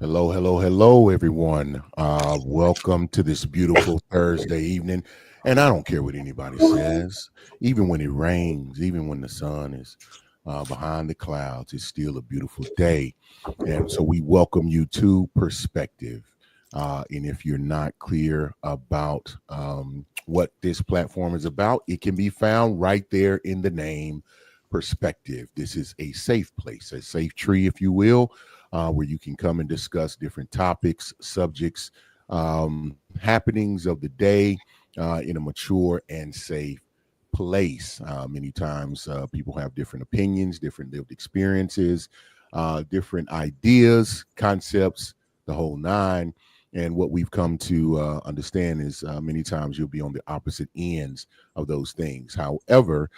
Hello, hello, hello, everyone. Welcome to this beautiful Thursday evening. And I don't care what anybody says, even when it rains, even when the sun is behind the clouds, it's still a beautiful day. And so we welcome you to Perspective. And if you're not clear about what this platform is about, it can be found right there in the name Perspective. This is a safe place, a safe tree, if you will, where you can come and discuss different topics, subjects, happenings of the day in a mature and safe place. Many times people have different opinions, different lived experiences, different ideas, concepts, the whole nine. And what we've come to understand is many times you'll be on the opposite ends of those things. However,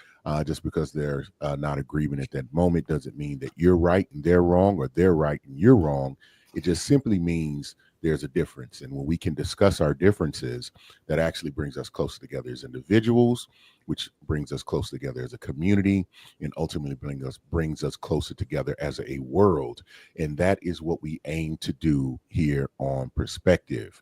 just because they're not agreement at that moment doesn't mean that you're right and they're wrong, or they're right and you're wrong. It just simply means there's a difference. And when we can discuss our differences, that actually brings us closer together as individuals, which brings us closer together as a community, and ultimately brings us closer together as a world. And that is what we aim to do here on Perspective.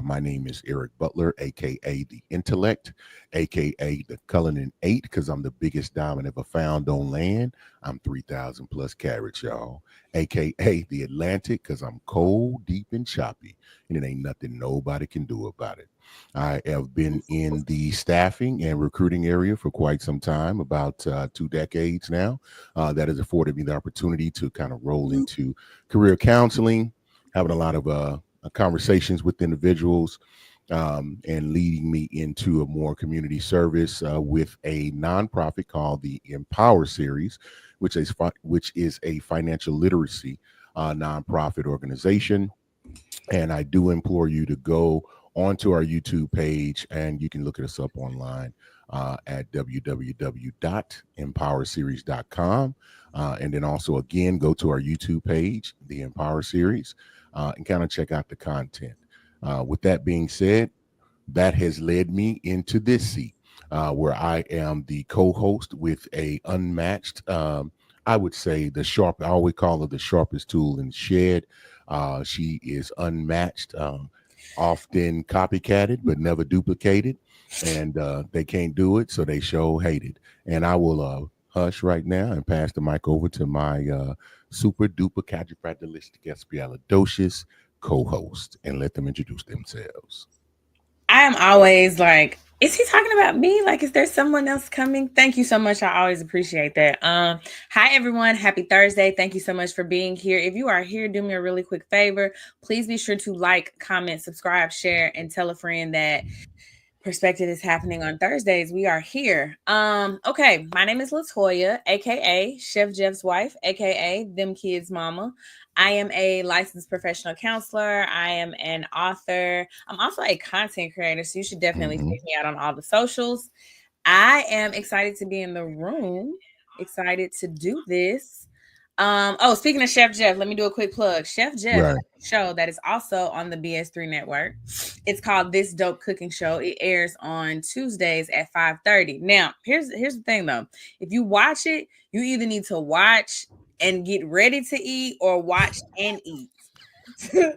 My name is Eric Butler, aka the Intellect, aka the Cullinan 8, because I'm the biggest diamond ever found on land. I'm 3,000 plus carats, y'all, aka the Atlantic, because I'm cold, deep, and choppy, and it ain't nothing nobody can do about it. I have been in the staffing and recruiting area for quite some time, about 2 decades now. That has afforded me the opportunity to kind of roll into career counseling, having a lot of conversations with individuals, and leading me into a more community service with a nonprofit called the Empower Series, which is a financial literacy nonprofit organization. And I do implore you to go onto our YouTube page, and you can look us up online at www.empowerseries.com. And then also, again, go to our YouTube page, the Empower Series, and kind of check out the content. With that being said, that has led me into this seat where I am the co-host with a unmatched, I would say I always call her the sharpest tool in the shed. She is unmatched, often copycatted, but never duplicated. And they can't do it, so they show hate it. And I will hush right now and pass the mic over to my super duper califragilistic espialidocious co-host and let them introduce themselves. I am always like, is he talking about me? Like, is there someone else coming? Thank you so much. I always appreciate that. Hi everyone. Happy Thursday. Thank you so much for being here. If you are here, do me a really quick favor. Please be sure to like, comment, subscribe, share, and tell a friend that Perspective is happening on Thursdays. We are here. Okay, my name is Latoya, aka Chef Jeff's wife, aka Them Kids Mama. I am a licensed professional counselor. I am an author. I'm also a content creator, so you should definitely Hmm. check me out on all the socials. I am excited to be in the room, excited to do this. Speaking of Chef Jeff, let me do a quick plug. Chef Jeff has Right. a show that is also on the BS3 network. It's called This Dope Cooking Show. It airs on Tuesdays at 5:30. Now, here's the thing though. If you watch it, you either need to watch and get ready to eat or watch and eat.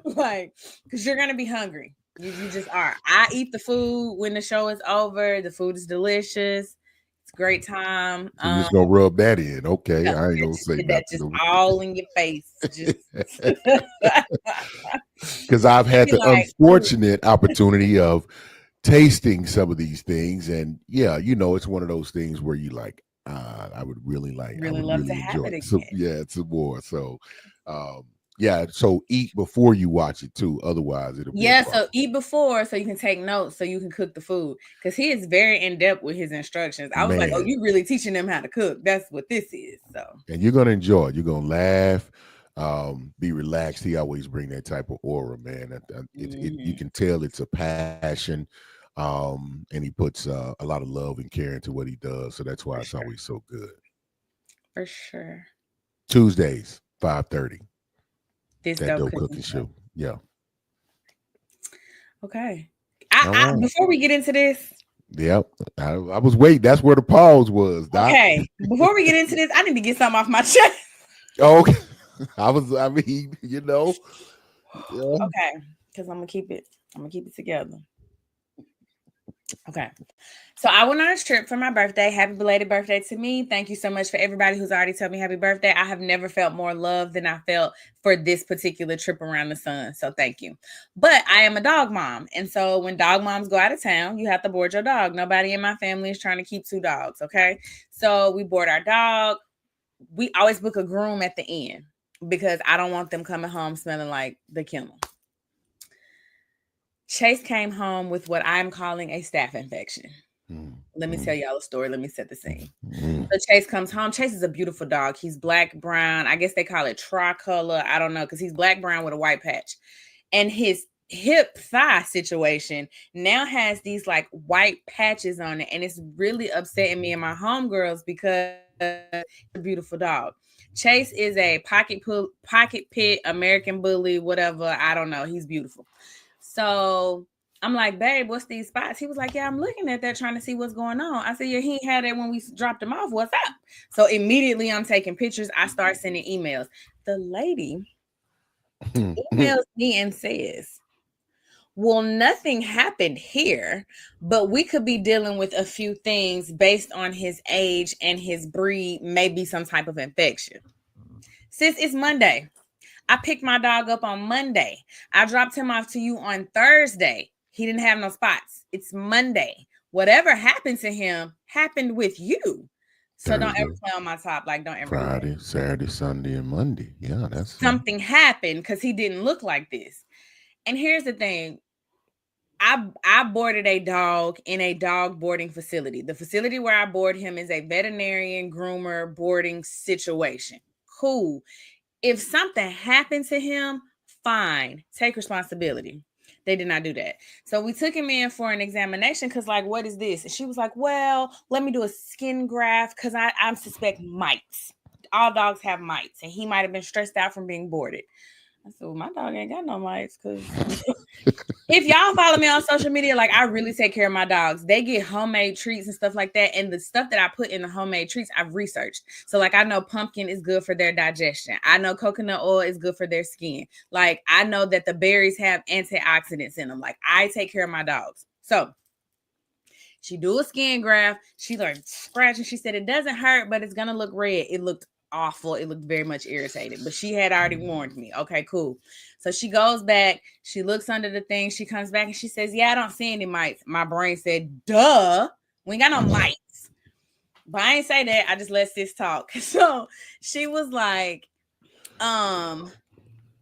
Like, because you're gonna be hungry. You just are. I eat the food when the show is over. The food is delicious. It's a great time. So you're just gonna rub that in. Okay. No, I ain't gonna say that nothing just over all in your face. Just because I've you had be the like, ooh, unfortunate opportunity of tasting some of these things. And yeah, it's one of those things where you like, I really would love to really have enjoy it it. So again. yeah, some more. So um yeah, so eat before you watch it too. Otherwise it'll be a Yeah, so problem. eat before so you can take notes so you can cook the food. Because he is very in depth with his instructions. I was like, oh, Man. you really teaching them how to cook. That's what this is. So And you're gonna enjoy it. You're gonna laugh, be relaxed. He always bring that type of aura, man. You mhm, can tell it's a passion, and he puts a lot of love and care into what he does. So that's why for it's sure. always so good. For sure. Tuesdays, 5:30. This That dope dope cooking cooking show. show. Yeah. Okay. All right. Before we get into this, Yep. I was waiting. That's where the pause was, Doc. okay, before we get into this, I need to get something off my chest. Oh, okay. I mean, Yeah. Okay, because I'm gonna keep it. I'm gonna keep it together. Okay. So I went on a trip for my birthday. Happy belated birthday to me. Thank you so much for everybody who's already told me happy birthday. I have never felt more love than I felt for this particular trip around the sun. So thank you. But I am a dog mom. And so when dog moms go out of town, you have to board your dog. Nobody in my family is trying to keep two dogs. Okay. So we board our dog. We always book a groom at the end because I don't want them coming home smelling like the kennel. Chase came home with what I'm calling a staph infection. Mm, Let me tell mm, y'all a story. Let me set the scene. mm. So Chase comes home. Chase is a beautiful dog. He's black, brown. I guess they call it tricolor. I don't know because he's black, brown with a white patch. And his hip thigh situation now has these like white patches on it. And it's really upsetting me and my homegirls because it's a beautiful dog. Chase is a pocket pit, American bully, whatever. I don't know. He's beautiful. So I'm like, babe, what's these spots? He was like, yeah, I'm looking at that trying to see what's going on. I said, yeah, he had it when we dropped him off. What's up? So immediately I'm taking pictures. I start sending emails. The lady emails me and says, well, nothing happened here, but we could be dealing with a few things based on his age and his breed, maybe some type of infection. Sis, it's Monday. I picked my dog up on Monday. I dropped him off to you on Thursday. He didn't have no spots. It's Monday. Whatever happened to him happened with you. So don't ever Thursday, play on my top. Like, don't ever do that. Friday, Saturday, Sunday, and Monday. Yeah, that's Something happened because he didn't look like this. And here's the thing. I boarded a dog in a dog boarding facility. The facility where I board him is a veterinarian groomer boarding situation. Cool. If something happened to him, fine, take responsibility. They did not do that. So we took him in for an examination because, like, what is this? And she was like, well, let me do a skin graft because I suspect mites. All dogs have mites, and he might have been stressed out from being boarded. I said, well, my dog ain't got no mites because if y'all follow me on social media, like I really take care of my dogs. They get homemade treats and stuff like that. And the stuff that I put in the homemade treats, I've researched. So like I know pumpkin is good for their digestion. I know coconut oil is good for their skin. Like I know that the berries have antioxidants in them. Like I take care of my dogs. So she do a skin graft. She like scratching. She said it doesn't hurt, but it's gonna look red. It looked awful. It looked very much irritated, but she had already warned me. Okay, cool. So she goes back. She looks under the thing. She comes back and she says, "Yeah, I don't see any mites." My brain said, "Duh, we ain't got no mites." But I ain't say that. I just let sis talk. So she was like, um,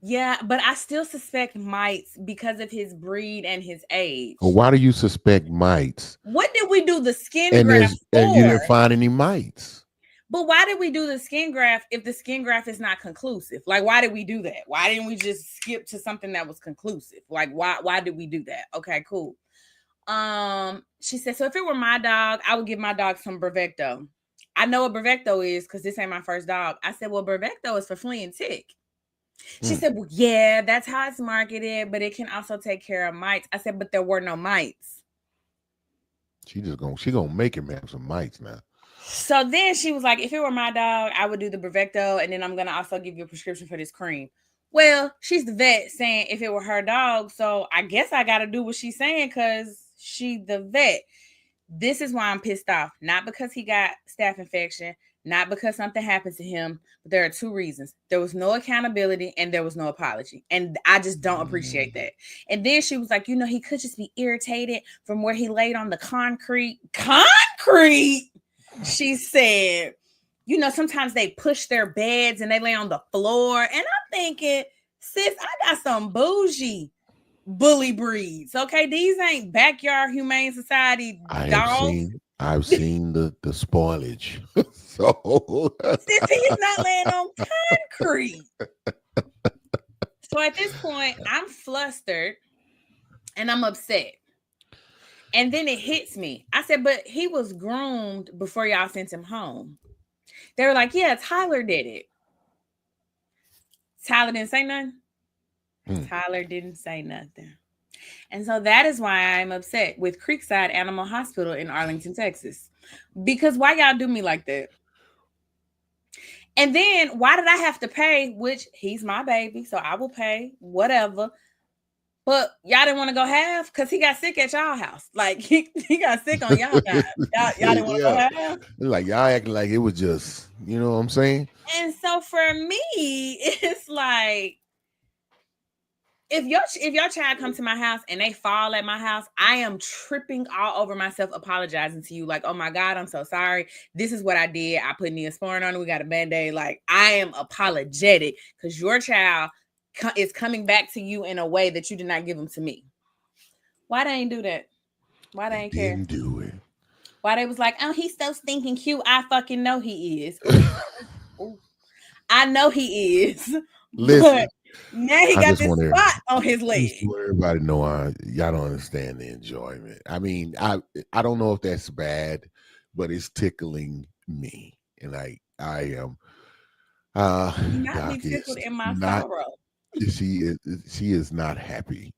yeah, but I still suspect mites because of his breed and his well, age. why do you suspect mites? What did we do the skin graft And you for? didn't find any mites. But why did we do the skin graft if the skin graft is not conclusive? Like, why did we do that? Why didn't we just skip to something that was conclusive? Like, why did we do that? Okay, cool. She said, so if it were my dog, I would give my dog some Bravecto. I know what Bravecto is because this ain't my first dog. I said, well, Bravecto is for flea and tick. She Hmm. said, well, yeah, that's how it's marketed, but it can also take care of mites. I said, but there were no mites. She gonna make him have some mites now. So then she was like, if it were my dog, I would do the Bravecto, and then I'm gonna also give you a prescription for this cream. Well, she's the vet saying if it were her dog, so I guess I gotta do what she's saying because she the vet. This is why I'm pissed off. Not because he got staph infection, not because something happened to him, but there are two reasons. There was no accountability and there was no apology. And I just don't appreciate that. And then she was like, he could just be irritated from where he laid on the concrete. Concrete? She said, sometimes they push their beds and they lay on the floor. And I'm thinking, sis, I got some bougie bully breeds. Okay, these ain't backyard humane society dogs. I've seen the spoilage. So Sissy is not laying on concrete. So at this point, I'm flustered and I'm upset. And then it hits me. I said, but he was groomed before y'all sent him home. They were like, yeah, Tyler did it. Tyler didn't say nothing. hmm. Tyler didn't say nothing. And so that is why I'm upset with Creekside Animal Hospital in Arlington, Texas. Because why y'all do me like that? And then why did I have to pay? Which he's my baby, so I will pay whatever. But y'all didn't want to go half because he got sick at y'all house. Like he got sick on y'all time. Y'all didn't want to go Yeah. half. Like y'all acting like it was just, you know what I'm saying? And so for me, it's like if your child comes to my house and they fall at my house, I am tripping all over myself, apologizing to you, like, oh my God, I'm so sorry. This is what I did. I put Neosporin on it. We got a band-aid. Like, I am apologetic because your child is coming back to you in a way that you did not give them to me. Why they ain't do that? Why they They ain't care? didn't do it. Why they was like, oh, he's so stinking cute. I fucking know he is. Ooh, ooh. I know he is. But Listen, now he I got just this want to spot on his I just leg. want everybody to know y'all don't understand the enjoyment. I mean, I don't know if that's bad, but it's tickling me. And I am Do not be Doc tickled is in my not sorrow. she is not happy.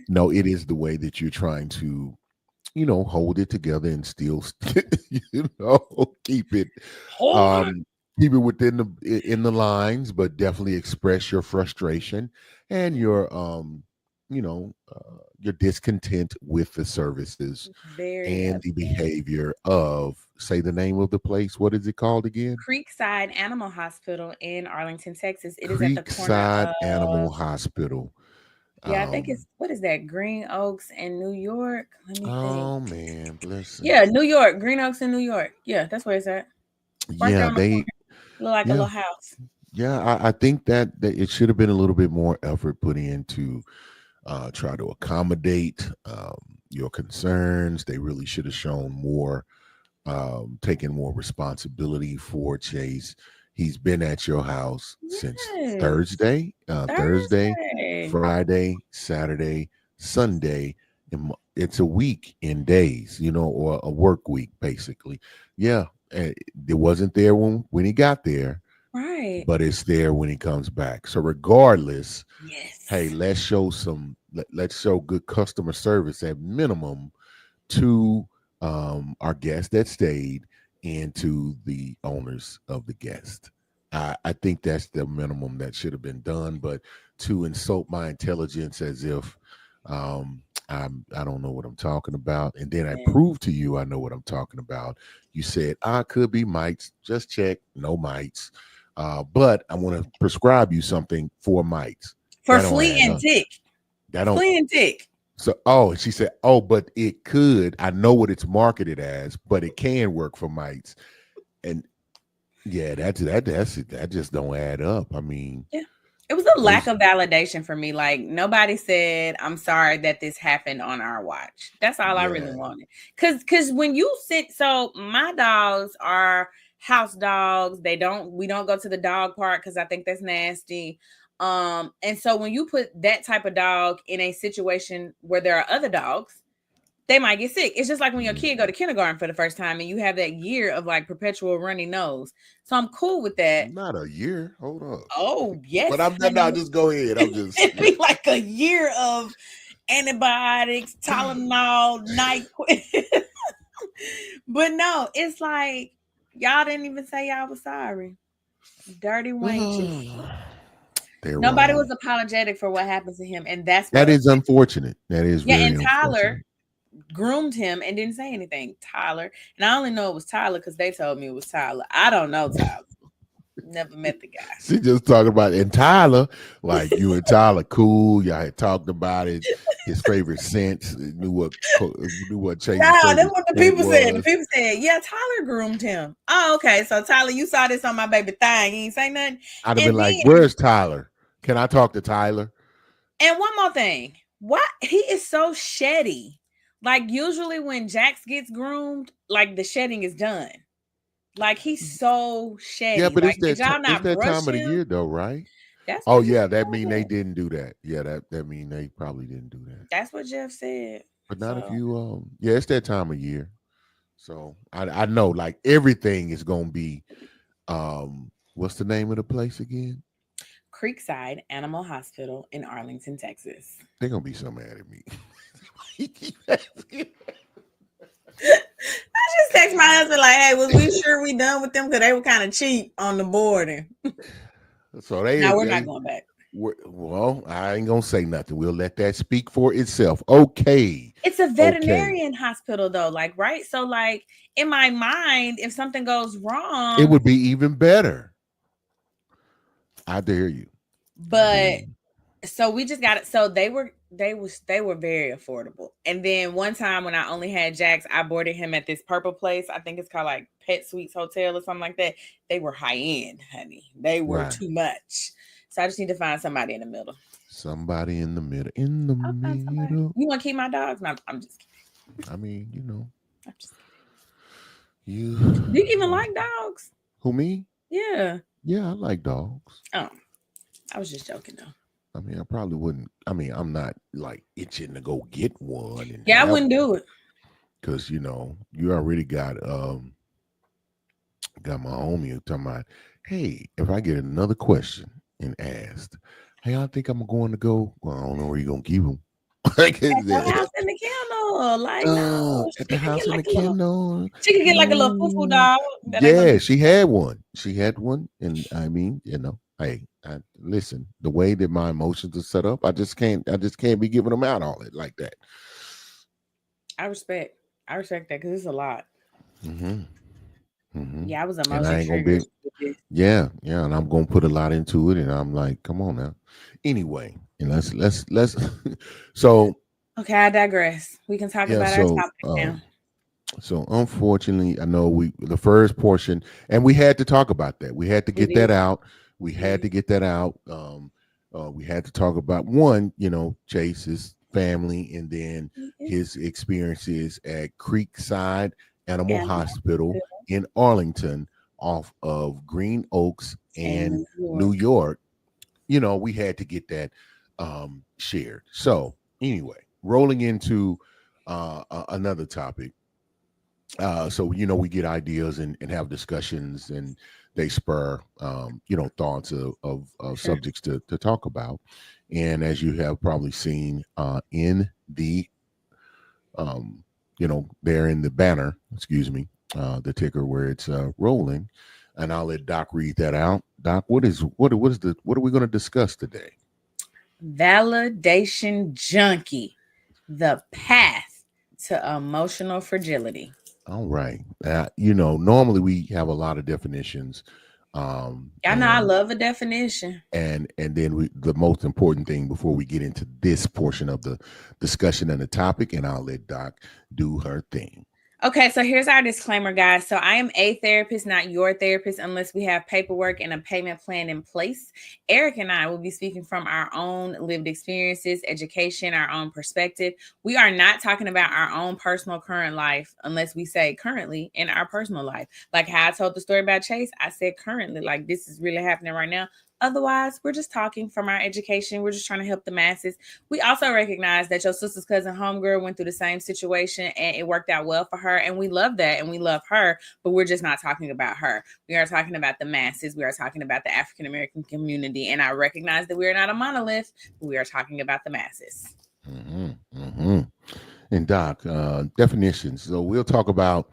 No, it is the way that you're trying to, hold it together and still, keep it, Hold it. um, keep it within in the lines, but definitely express your frustration and your discontent with the services Very and the upset. behavior of, say the name of the place. What is it called again? Creekside Animal Hospital in Arlington, Texas. It is at the corner Creekside of, Animal Hospital. yeah, I think Um, it's, what is that? Green Oaks in New York. Let me think. oh man, listen. Yeah, New York. Green Oaks in New York. Yeah, that's where it's at. Right there Yeah, on the they corner. Look like a yeah, little house. yeah. I think that it should have been a little bit more effort put into try to accommodate your concerns. They really should have shown more, taken more responsibility for Chase. He's been at your house since Yes. Thursday, Thursday. Friday, Saturday, Sunday. It's a week in days, or a work week, basically. Yeah, it wasn't there when he got there, Right. but it's there when he comes back. So regardless, hey, Yes. let's show good customer service at minimum to our guest that stayed and to the owners of the guest. I think that's the minimum that should have been done. But to insult my intelligence as if I don't know what I'm talking about, and then I Yeah. prove to you I know what I'm talking about. You said I could be mites. Just check, no mites. But I want to prescribe you something for mites. For That don't flea add and up. tick. That don't. Flea and tick. So, oh, she said, oh, but it could. I know what it's marketed as, but it can work for mites. And yeah, that just don't add up. I mean, Yeah. It was a lack those of validation for me. Like nobody said, "I'm sorry that this happened on our watch." That's all I really yeah, wanted. Cause when you sit, so my dogs are house dogs. We don't go to the dog park because I think that's nasty. And so when you put that type of dog in a situation where there are other dogs, they might get sick. It's just like when your kid go mhm. to kindergarten for the first time and you have that year of like perpetual runny nose. So I'm cool with that. Not a year. Hold up. Oh But yes, I'm not. No, honey. just go ahead. I'm just. It'd be like a year of antibiotics, Tylenol, NyQuil. But no, it's like y'all didn't even say y'all was sorry. Dirty wenches. They're Nobody wrong. was apologetic for what happened to him, and that's what That is upset. unfortunate. That is Yeah, very and Tyler unfortunate. groomed him and didn't say anything. Tyler, and I only know it was Tyler because they told me it was Tyler. I don't know Tyler. Never met the guy. She just talking about it. And Tyler, like you and Tyler, cool. Y'all had talked about it. His favorite scent. Knew what Chase's Nah, that's favorite what the scent people said. The was. people said, yeah, Tyler groomed him. Oh, okay. So Tyler, you saw this on my baby thing. You ain't say nothing. I'd have been And like, then, "Where's Tyler? Can I talk to Tyler?" and one more thing. What he is so sheddy. Like usually when Jax gets groomed, like the shedding is done. Like he's so Yeah, sheddy. but Like did y'all it's not that brush time of the him? year though, right? That's Oh what Jeff yeah, that mean they said. didn't do that. Yeah, that mean they probably didn't do that. That's what Jeff said. But not if So you yeah, it's that time of year. So I know like everything is gonna be what's the name of the place again? Creekside Animal Hospital in Arlington, Texas. They're gonna be so mad at me. He keep asking. I just text my husband like, "Hey, was we sure we done with them? Because they were kind of cheap on the boarding." So Now we're not going back. well, I ain't gonna say nothing. We'll let that speak for itself. Okay, It's a okay. veterinarian hospital though, like right. So like in my mind, if something goes It wrong, would be even better. I dare you. I dare but you. so we just got it. So they were very affordable. And then one time when I only had Jax, I boarded him at this purple place. I think it's called like Pet Suites Hotel or something like that. They were high end, honey. They were Right. too much. So I just need to find somebody in the middle. Somebody in the middle. In the I'll find somebody. middle. You want to keep my dogs? No, I'm just kidding. I mean, I'm just kidding. you. Do you even like dogs? Who me? Yeah. Yeah, I like dogs. Oh, I was just joking though. I mean, I probably wouldn't. I mean, I'm not like itching to go get one and Yeah, I have wouldn't do it. because you already got my homie talking about, hey, if I get another question and asked, hey, I think I'm going to go. Well, I don't know where you're gonna keep him. Like, At your house in the kennel. Like, no, at the she could get house in like the a little kennel. she could get like a little foo dog that ain't gonna Yeah, do. she had one. She had one, and I mean, hey, listen. The way that my emotions are set up, I just can't. I just can't be giving them out all it like that. I respect. I respect that because it's a lot. Hmm. Hmm. Yeah, I was And emotion I ain't gonna triggered be. with this. Yeah, and I'm gonna put a lot into it, and I'm like, come on now. Anyway, and let's. So Okay, I digress. We can talk yeah, about our topic now. so unfortunately, I know the first portion, and we had to talk about that. We had to We get that did. out. We had Mhm. to get that out. We had to talk about one, Chase's family, and then his experiences at Creekside Animal And Hospital in Arlington, off of Green Oaks in and New New York. York. We had to get that shared. So anyway, rolling into another topic. So we get ideas and have discussions, and they spur thoughts of Sure. subjects to talk about. And as you have probably seen in the there in the banner, excuse me, the ticker where it's rolling, and I'll let Doc read that out. Doc, what are we going to discuss today? Validation junkie. The path to emotional fragility. All right. Normally we have a lot of definitions, um, Y'all know I and love a definition. and then the most important thing before we get into this portion of the discussion and the topic, and I'll let Doc do her thing. Okay, so here's our disclaimer, guys. So I am a therapist, not your therapist, unless we have paperwork and a payment plan in place. Eric and I will be speaking from our own lived experiences, education, our own perspective. We are not talking about our own personal current life unless we say currently in our personal life. Like how I told the story about Chase, I said currently, like this is really happening right now. Otherwise, we're just talking from our education. We're just trying to help the masses. We also recognize that your sister's cousin homegirl went through the same situation and it worked out well for her. And we love that and we love her, but we're just not talking about her. We are talking about the masses. We are talking about the African American community. And I recognize that we are not a monolith, but we are talking about the masses. Hmm. Hmm. And Doc, definitions. So we'll talk about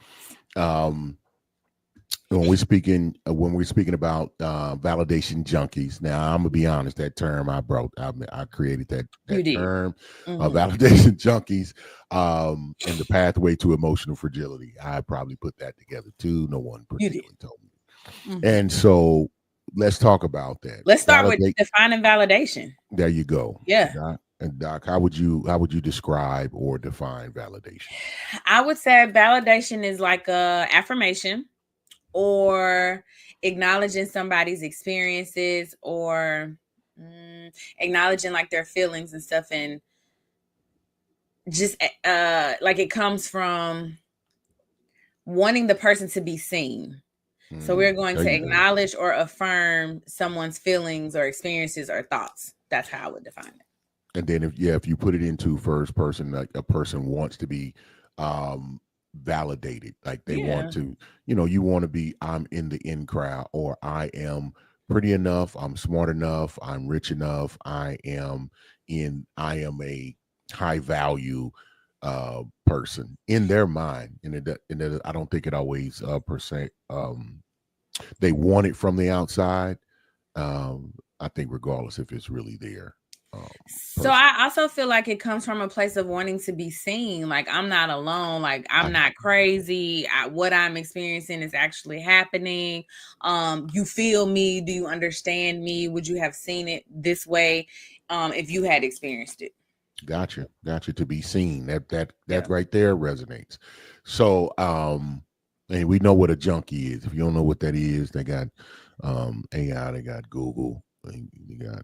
um, when we're speaking about validation junkies. Now I'm gonna be honest, that term I created that You that did. term, Mm-hmm. validation junkies, and the pathway to emotional fragility. I probably put that together too. No one You did. particularly told me. Mm-hmm. And so let's talk about that. Let's start with Validate. defining validation. There you go. Yeah. Doc, how would you describe or define validation? I would say validation is like a affirmation or acknowledging somebody's experiences or acknowledging like their feelings and stuff and just like it comes from wanting the person to be seen. So we're going There to you go. acknowledge or affirm someone's feelings or experiences or thoughts. That's how I would define it. And then if you put it into first person, like a person wants to be um validated, like they want Yeah. to, you want to be, I'm in the in crowd, or I am pretty enough, I'm smart enough, I'm rich enough, I am a high value person in their mind, and I don't think it always percent they want it from the outside. I think regardless if it's really there. So Person, I also feel like it comes from a place of wanting to be seen. Like I'm not alone. Like I'm I not crazy. What I'm experiencing is actually happening. You feel me? Do you understand me? Would you have seen it this way if you had experienced it? got you to be seen. That Yeah. right there resonates. So, and we know what a junkie is. If you don't know what that is, they got AI, they got Google, they got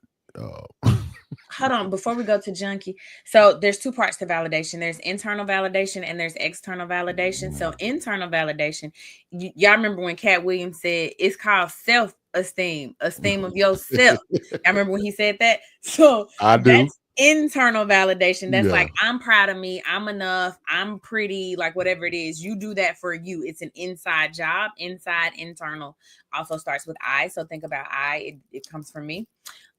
Hold on, before we go to junkie. So there's two parts to validation. There's internal validation and there's external validation. So internal validation, y'all remember when Cat Williams said it's called self-esteem, esteem of yourself. Y'all remember when he said that? So I do. that's internal validation. That's like Yeah. I'm proud of me, I'm enough, I'm pretty, like whatever it is. You do that for you. It's an inside job. Inside, internal also starts with I. So think about I, it comes from me.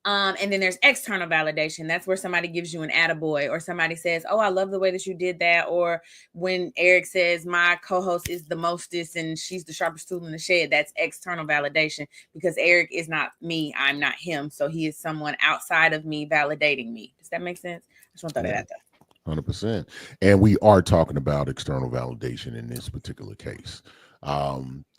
And then there's external validation. That's where somebody gives you an attaboy, or somebody says, "Oh, I love the way that you did that." Or when Eric says, "My co-host is the mostest and she's the sharpest tool in the shed," that's external validation because Eric is not me. I'm not him. So he is someone outside of me validating me. Does that make sense? I just want to throw that Yeah. out there. 100%. And we are talking about external validation in this particular case.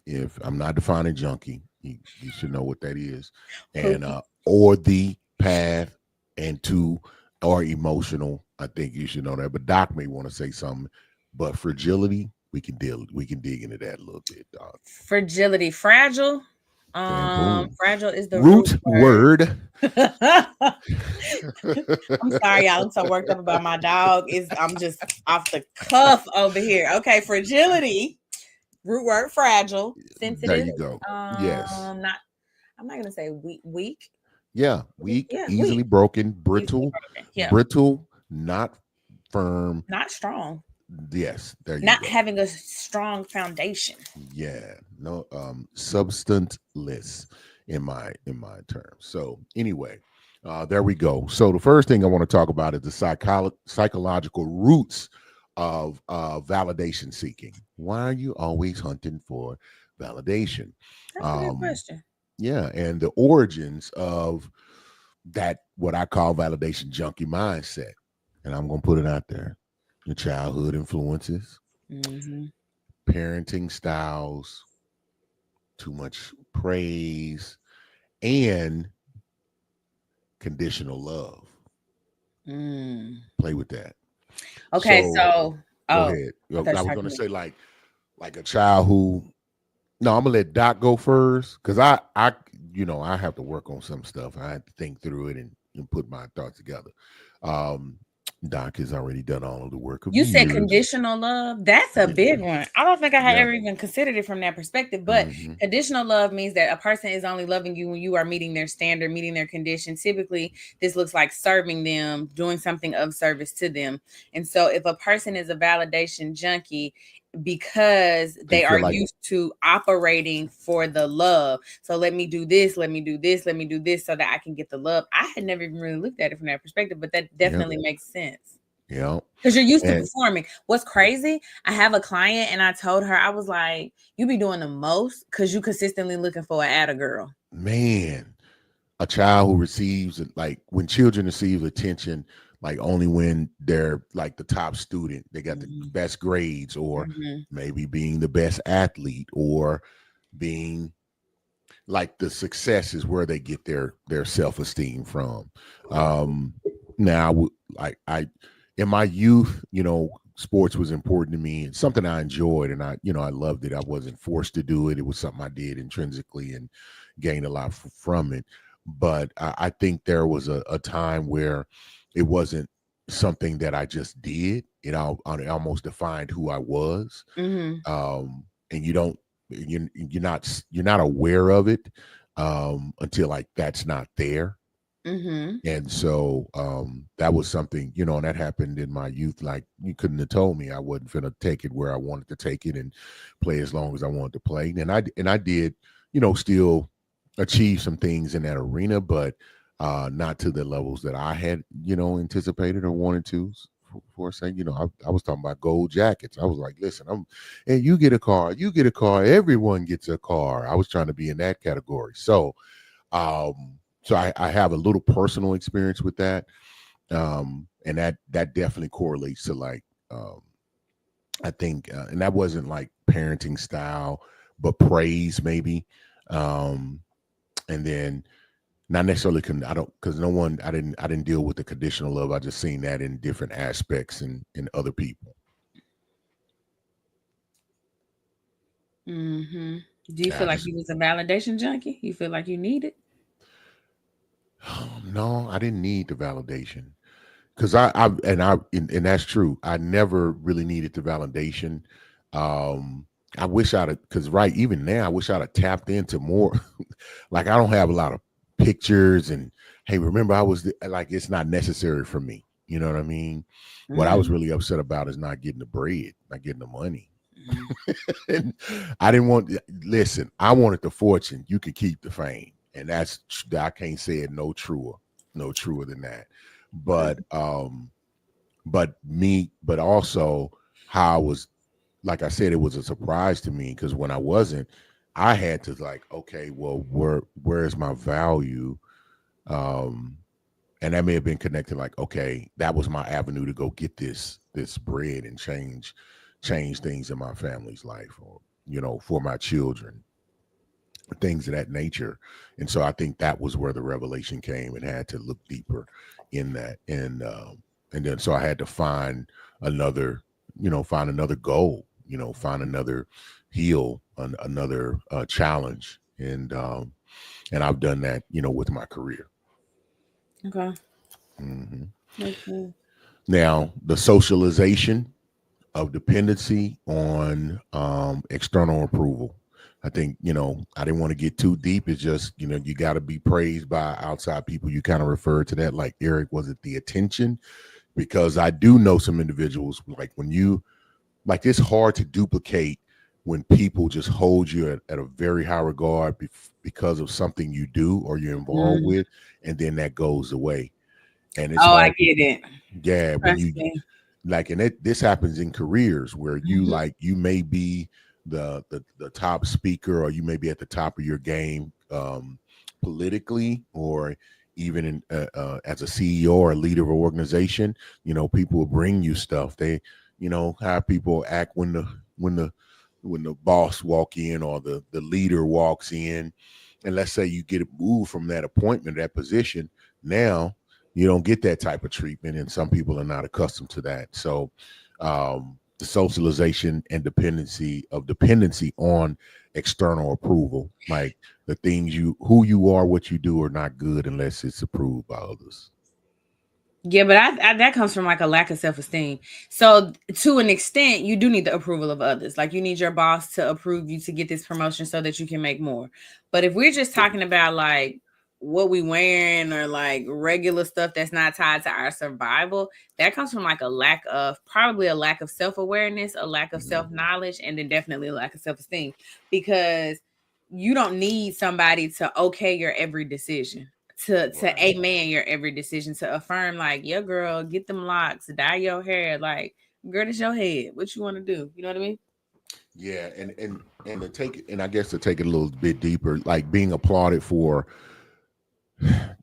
If I'm not defining junkie, you should know what that is. And Pookie. or the path and to or emotional, I think you should know that. But Doc may want to say something. But fragility, we can dig into that a little bit, Doc. Fragility. Fragile. And boom. Fragile is the root Root word. word. I'm sorry, y'all. I'm so worked up about my dog. I'm just off the cuff over here. Okay, fragility. Root word fragile, There sensitive. you go. Yes. Not. I'm not gonna say weak. Weak. Yeah, weak, Yeah, weak. easily broken, Easily brittle, broken. Yeah, brittle, not firm. not strong. Yes, there you Not go. having a strong foundation. Yeah, no, substanceless in my terms. So anyway, there we go. So the first thing I want to talk about is the psychological roots of validation seeking. Why are you always hunting for validation? That's a good Um, question. yeah, and the origins of that what I call validation junkie mindset. And I'm gonna put it out there. Your childhood influences, Mm-hmm. parenting styles, too much praise, and conditional love. Mm. Play with that. Okay, So so go oh, ahead. I thought you I were was talking gonna to me. say like a child who no, I'm gonna let Doc go first because I I have to work on some stuff. I have to think through it and put my thoughts together. Um, Doc has already done all of the work of You said years. conditional love. That's a Yeah, big one. I don't think I had yeah. ever even considered it from that perspective. But Hmm. conditional love means that a person is only loving you when you are meeting their standard, meeting their condition. Typically, this looks like serving them, doing something of service to them. And so, if a person is a validation junkie, because They they are feel like used to operating for the love. So let me do this, let me do this, let me do this so that I can get the love. I had never even really looked at it from that perspective, but that yeah, definitely makes sense. yeah, Because you're used to and performing. What's crazy? I have a client and I told her, I was like, you be doing the most because you consistently looking for an atta girl. man, a child who receives like when children receive attention like only when they're like the top student, they got the Mm-hmm. best grades, or Mm-hmm. maybe being the best athlete, or being like the success is where they get their self-esteem from. um now like I in my youth, sports was important to me. It's something I enjoyed, and I loved it. I wasn't forced to do it. It was something I did intrinsically and gained a lot from it. But I think there was a time where it wasn't something that I just did. It almost defined who I was. Mm-hmm. And you're not aware of it until like that's not there. Mm-hmm. And so that was something, and that happened in my youth. Like you couldn't have told me I wasn't gonna take it where I wanted to take it and play as long as I wanted to play. And I did, still achieve some things in that arena, but not to the levels that I had, anticipated or wanted to for a second. I was talking about gold jackets. I was like, listen, and you get a car, you get a car, everyone gets a car. I was trying to be in that category. So I have a little personal experience with that. And that definitely correlates to like, I think, and that wasn't like parenting style, but praise maybe. Um, and then not necessarily I don't, because no one, I didn't deal with the conditional love. I just seen that in different aspects in other people. Mm-hmm. Do you I feel like just you was a validation junkie? You feel like you need it? no, I didn't need the validation because and that's true. I never really needed the validation. Um, I wish I'd because right even now I wish I'd have tapped into more. Like I don't have a lot of pictures and hey, remember I was like it's not necessary for me. You know what I mean? What I was Mm. really upset about is not getting the bread, not getting the money. Mm. And I didn't want. Listen, I wanted the fortune. You could keep the fame, and I can't say it no truer than that. Okay. But also how I was. Like I said, it was a surprise to me because when I wasn't, I had to like, okay, well, where's my value? Um, and that may have been connected like, okay, that was my avenue to go get this bread and change things in my family's life, or for my children, things of that nature. And so I think that was where the revelation came, and had to look deeper in that. And then so I had to another find another goal, find another another challenge. And I've done that with my career. Okay. Hmm. Makes sense. Now the socialization of dependency on external approval. I think, I didn't want to get too deep. It's just, you got to be praised by outside people. You kind of referred to that, like, Eric, was it the attention? Because I do know some individuals, like, like, it's hard to duplicate when people just hold you at a very high regard because of something you do or you're involved Mm. with, and then that goes away. And it's Oh, I hard. get it. Yeah, when Trust you me. like, and this happens in careers where Mhm. you may be the top speaker, or you may be at the top of your game, politically, or even as a CEO or a leader of an organization. People will bring you stuff. They how people act when the boss walk in, or the leader walks in, and let's say you get moved from that appointment, that position. Now you don't get that type of treatment, and some people are not accustomed to that. So the socialization and dependency on external approval, like the things who you are, what you do, are not good unless it's approved by others. Yeah, but that comes from like a lack of self esteem. So to an extent, you do need the approval of others. Like you need your boss to approve you to get this promotion so that you can make more. But if we're just talking about like what we wearing or like regular stuff that's not tied to our survival, that comes from like a lack of probably a lack of self awareness, a lack of self Mhm. knowledge, and then definitely a lack of self esteem because you don't need somebody to okay your every decision to Right. amen your every decision to affirm like yeah girl get them locks dye your hair like girl it's your head what you want to do you know what I mean. Yeah, and I guess to take it a little bit deeper, like being applauded for.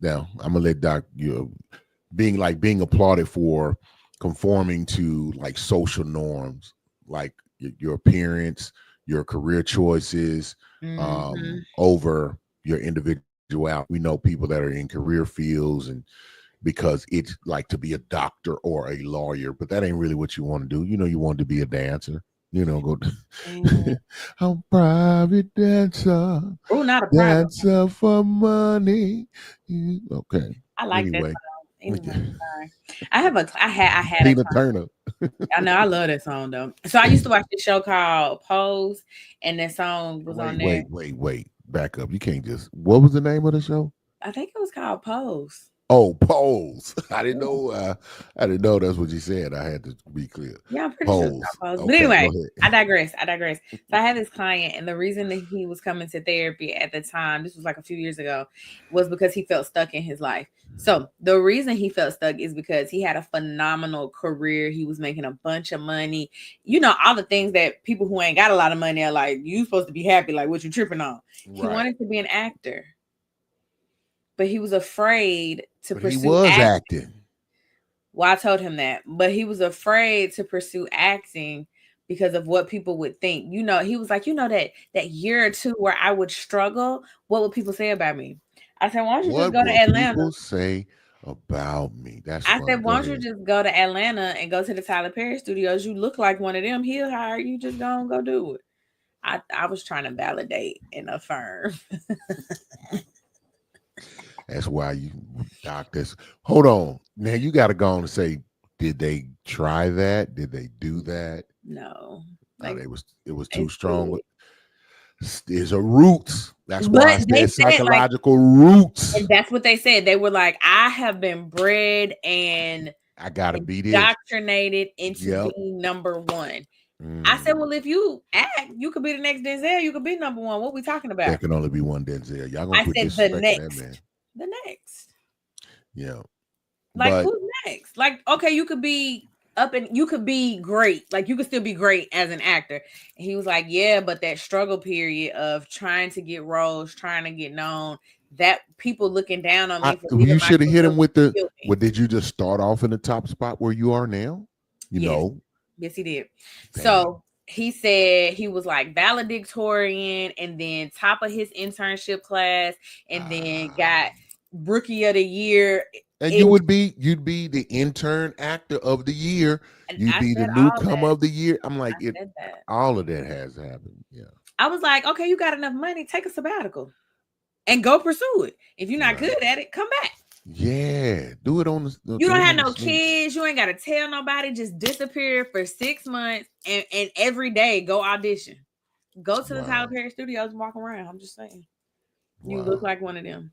Now I'm gonna let Doc being applauded for conforming to like social norms, like your appearance, your career choices, Mm-hmm. over your individuality. We know people that are in career fields, and because it's like to be a doctor or a lawyer, but that ain't really what you want to do. You want to be a dancer. Go. Mm-hmm. I'm private dancer, Oh, not a private. dancer for money. Okay. I like that Anyway, song anyway. Sorry. I had a Tina crush. Turner. I know I love that song though. So I used to watch this show called Pose, and that song was on Wait, there. wait, wait, wait. Back up. You can't just. What was the name of the show? I think it was called Pose. Oh, polls. I didn't Yeah. know. I didn't know that's what you said. I had to be clear. Yeah, I'm pretty sure it's Polls. about pose. But Okay, go anyway, ahead. I digress. I digress. So I had this client, and the reason that he was coming to therapy at the time, this was like a few years ago, was because he felt stuck in his life. So the reason he felt stuck is because he had a phenomenal career. He was making a bunch of money. You know, all the things that people who ain't got a lot of money are like, you supposed to be happy, like what you tripping on. He Right. wanted to be an actor, but he was afraid to But he pursue was acting. acting. Well, I told him that, but he was afraid to pursue acting because of what people would think. You know, he was like, you know, that year or two where I would struggle, what would people say about me? I said, why don't you just What go to will Atlanta? people say about me? That's I funny. said, why Go don't you ahead. just go to Atlanta and go to the Tyler Perry studios? You look like one of them. He'll hire you. Just go and go do it. I was trying to validate and affirm. That's why you doctors. Hold on. Now you got to go on and say, did they try that? Did they do that? No, No, like it was they too strong. said. There's a roots. That's why But I they said said like, psychological and roots. that's what they said. They were like, I have been bred and I gotta be this. indoctrinated into Yep. being number one. I said, Mm. well, if you act, you could be the next Denzel. You could be number one. What we talking There about? can only be one Denzel. Y'all gonna I quit said, the disrespecting that next, man. the next. Yeah. Like, But who's next? Like, okay, you could be up and you could be great. Like, you could still be great as an actor. And he was like, yeah, but that struggle period of trying to get roles, trying to get known, that people looking down on me for leaving you my should have hit career him with the. killed me. What did you just start off in the top spot where you are now? You Yes. know, Yes, he did. dang. So he said he was like valedictorian and then top of his internship class and then Ah. got rookie of the year. And It, you'd be the intern actor of the year. and You'd I be the said all newcomer that. of the year. I'm I like it. said that. All of that has happened. Yeah. I was like, okay, you got enough money, take a sabbatical and go pursue it. If you're not Right. good at it, come back. Yeah. Do it on You do don't it have on the no sneak. kids. You ain't got to tell nobody. Just disappear for 6 months and every day go audition. Go to the Tyler Wow. Perry studios and walk around. I'm just saying. You look Wow. like one of them.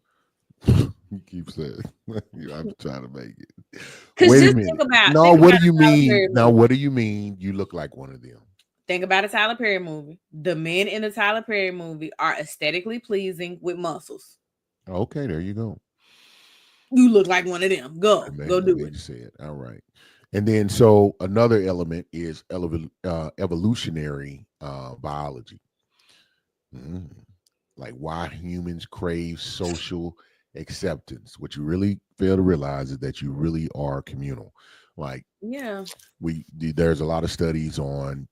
You keep saying I'm trying to make it. Cause Wait a just minute. think No, what about do you a Tyler mean? Perry Now, movie. what do you mean? You look like one of them. Think about a Tyler Perry movie. The men in the Tyler Perry movie are aesthetically pleasing with muscles. Okay, there you go. You look like one of them. I Go do made it. you say it. All right. And then, so another element is evolutionary biology. Mm. Like why humans crave social acceptance. What you really fail to realize is that you really are communal. Like Yeah. there's a lot of studies on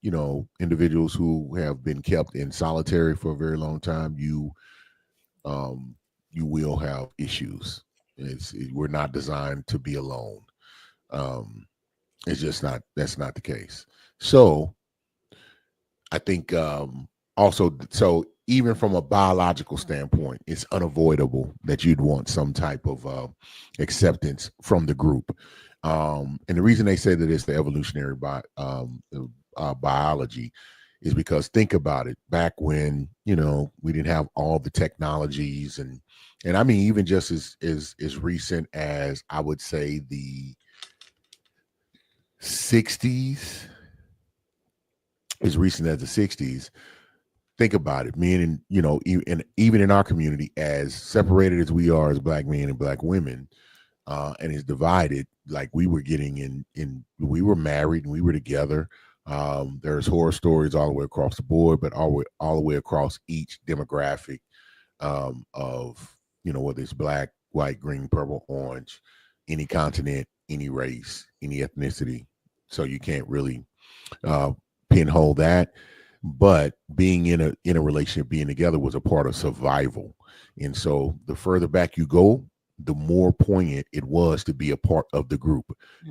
individuals who have been kept in solitary for a very long time. Um, you will have issues. We're not designed to be alone. Um, it's just not that's not the case. So I think also so even from a biological standpoint, it's unavoidable that you'd want some type of acceptance from the group. And the reason they say that it's the evolutionary biology is because think about it. Back when we didn't have all the technologies and I mean even just as recent as I would say the 60s, as recent as the 60s. Think about it, men and even in our community, as separated as we are as black men and black women, and is divided, like we were getting in we were married and we were together. There's horror stories all the way across the board, but all the way across each demographic, of whether it's black, white, green, purple, orange, any continent, any race, any ethnicity. So you can't really uh, pinhole that. But being in a relationship, being together was a part of survival. And so the further back you go, the more poignant it was to be a part of the group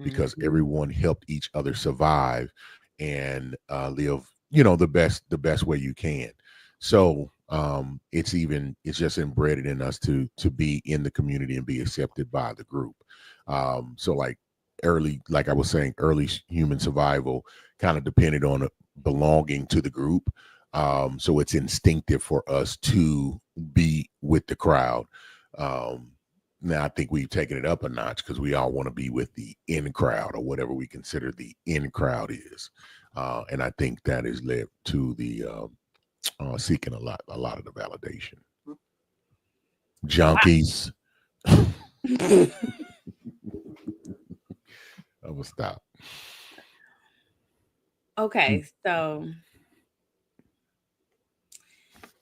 because Mhm. everyone helped each other survive and live, the best way you can. So it's just embedded in us to be in the community and be accepted by the group. So like I was saying, early human survival kind of depended on belonging to the group. So it's instinctive for us to be with the crowd. Um, Now I think we've taken it up a notch because we all want to be with the in crowd or whatever we consider the in crowd is, and I think that has led to the seeking a lot of the validation. Junkies. I'm gonna stop. Okay, so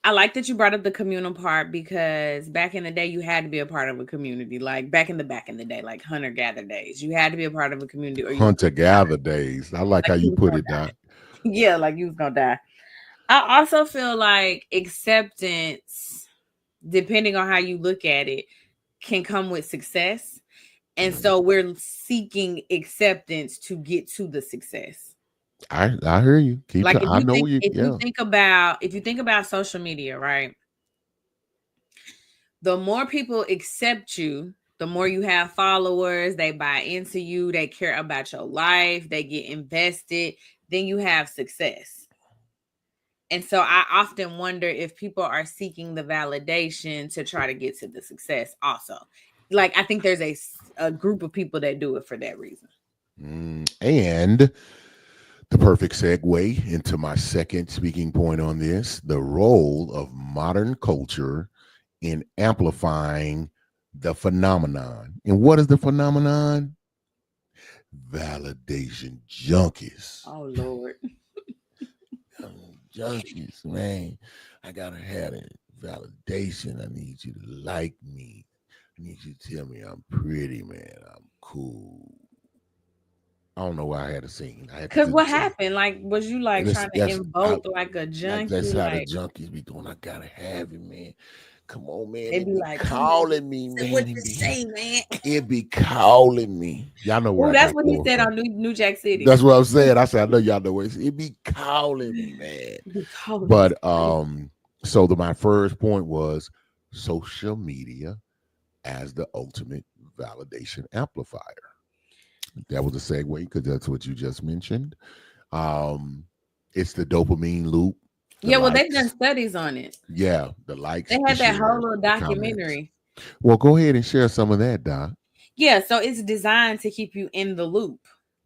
I like that you brought up the communal part because back in the day you had to be a part of a community. Like back in the day, like hunter gatherer days. You had to be a part of a community or you was Hunter gather days. I like like how you you was put gonna it, Doc. die. Yeah, like you was gonna die. I also feel like acceptance, depending on how you look at it, can come with success. And Mhm. so we're seeking acceptance to get to the success. I hear you. Like if I you know think you. Yeah. if you think about social media, right? The more people accept you, the more you have followers, they buy into you, they care about your life, they get invested, then you have success. And so I often wonder if people are seeking the validation to try to get to the success also. Like I think there's a group of people that do it for that reason. And the perfect segue into my second speaking point on this: the role of modern culture in amplifying the phenomenon. And what is the phenomenon? Validation junkies. Oh Lord. Junkies, man. I gotta have it. Validation. I need you to like me. I need you to tell me I'm pretty, man. I'm cool. I don't know why I had a scene. I had to Cause do the what scene. happened? Like was you like And trying to that's I invoke like a like junkie? that's how the Like junkies be doing. I gotta have it, man. Come on, man. they It be be like, come on, calling me, say what man. you say, man. It be calling me. Y'all know where Oh, I that's got what he going said from. on New Jack City. That's what I'm saying. I said, I know y'all know where it be calling me, man. Be calling me. But so my first point was social media as the ultimate validation amplifier. That was a segue because that's what you just mentioned. Um, it's the dopamine loop, the Yeah, well, they've done likes. studies on it. Yeah, the They likes, the had that whole shares, little the comments. documentary. Well, go ahead and share some of that, Doc. Yeah, so it's designed to keep you in the loop.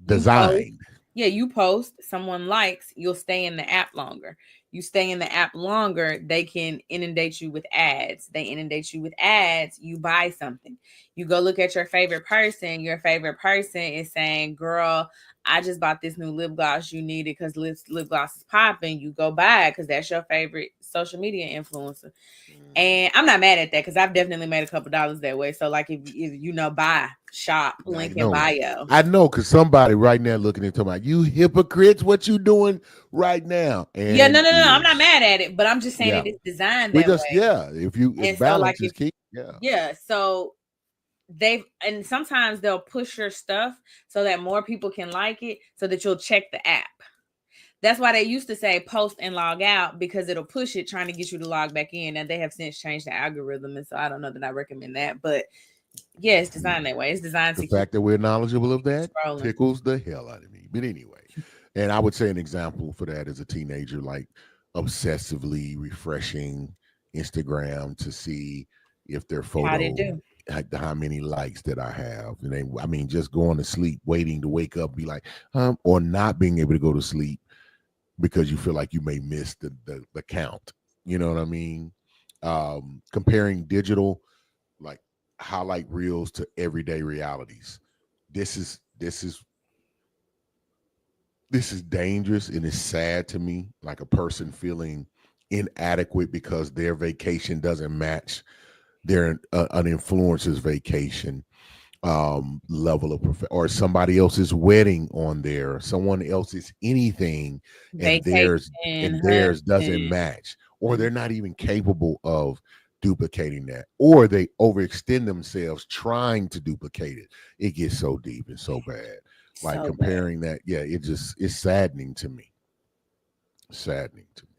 You post, Design. yeah, you post, someone likes, you'll stay in the app longer. You stay in the app longer, they can inundate you with ads. They inundate you with ads, you buy something. You go look at your favorite person is saying, "Girl, I just bought this new lip gloss you needed because lip gloss is popping." You go buy it because that's your favorite social media influencer. And I'm not mad at that because I've definitely made a couple dollars that way. So, like, if you know, buy, shop, I link in know. bio. I know because somebody right now looking into my you hypocrites, what you doing right now? Yeah, no, And no, no. I'm not is mad at it, but I'm just saying yeah. it is designed We that just way. yeah. If And so, like, balance is if key, yeah. yeah, so and sometimes they'll push your stuff so that more people can like it, so that you'll check the app. That's why they used to say post and log out because it'll push it trying to get you to log back in. And they have since changed the algorithm, and so I don't know that I recommend that, but yeah, it's designed that way. It's designed The to keep fact that we're knowledgeable of that scrolling. tickles the hell out of me. But anyway, and I would say an example for that as a teenager, like obsessively refreshing Instagram to see if their How they photo do. how many likes that I have. And they, I mean, just going to sleep, waiting to wake up, be like, or not being able to go to sleep because you feel like you may miss the count. You know what I mean? Comparing digital like highlight reels to everyday realities. This is this is this is dangerous and it's sad to me. Like a person feeling inadequate because their vacation doesn't match their an influencer's vacation level of or somebody else's wedding on there, someone else's anything, and Vacation, theirs doesn't honeymoon. match, or Mhm. they're not even capable of duplicating that, or they overextend themselves trying to duplicate it. It gets so deep and so bad. Like So bad. comparing that, yeah, it's saddening to me. Saddening to me.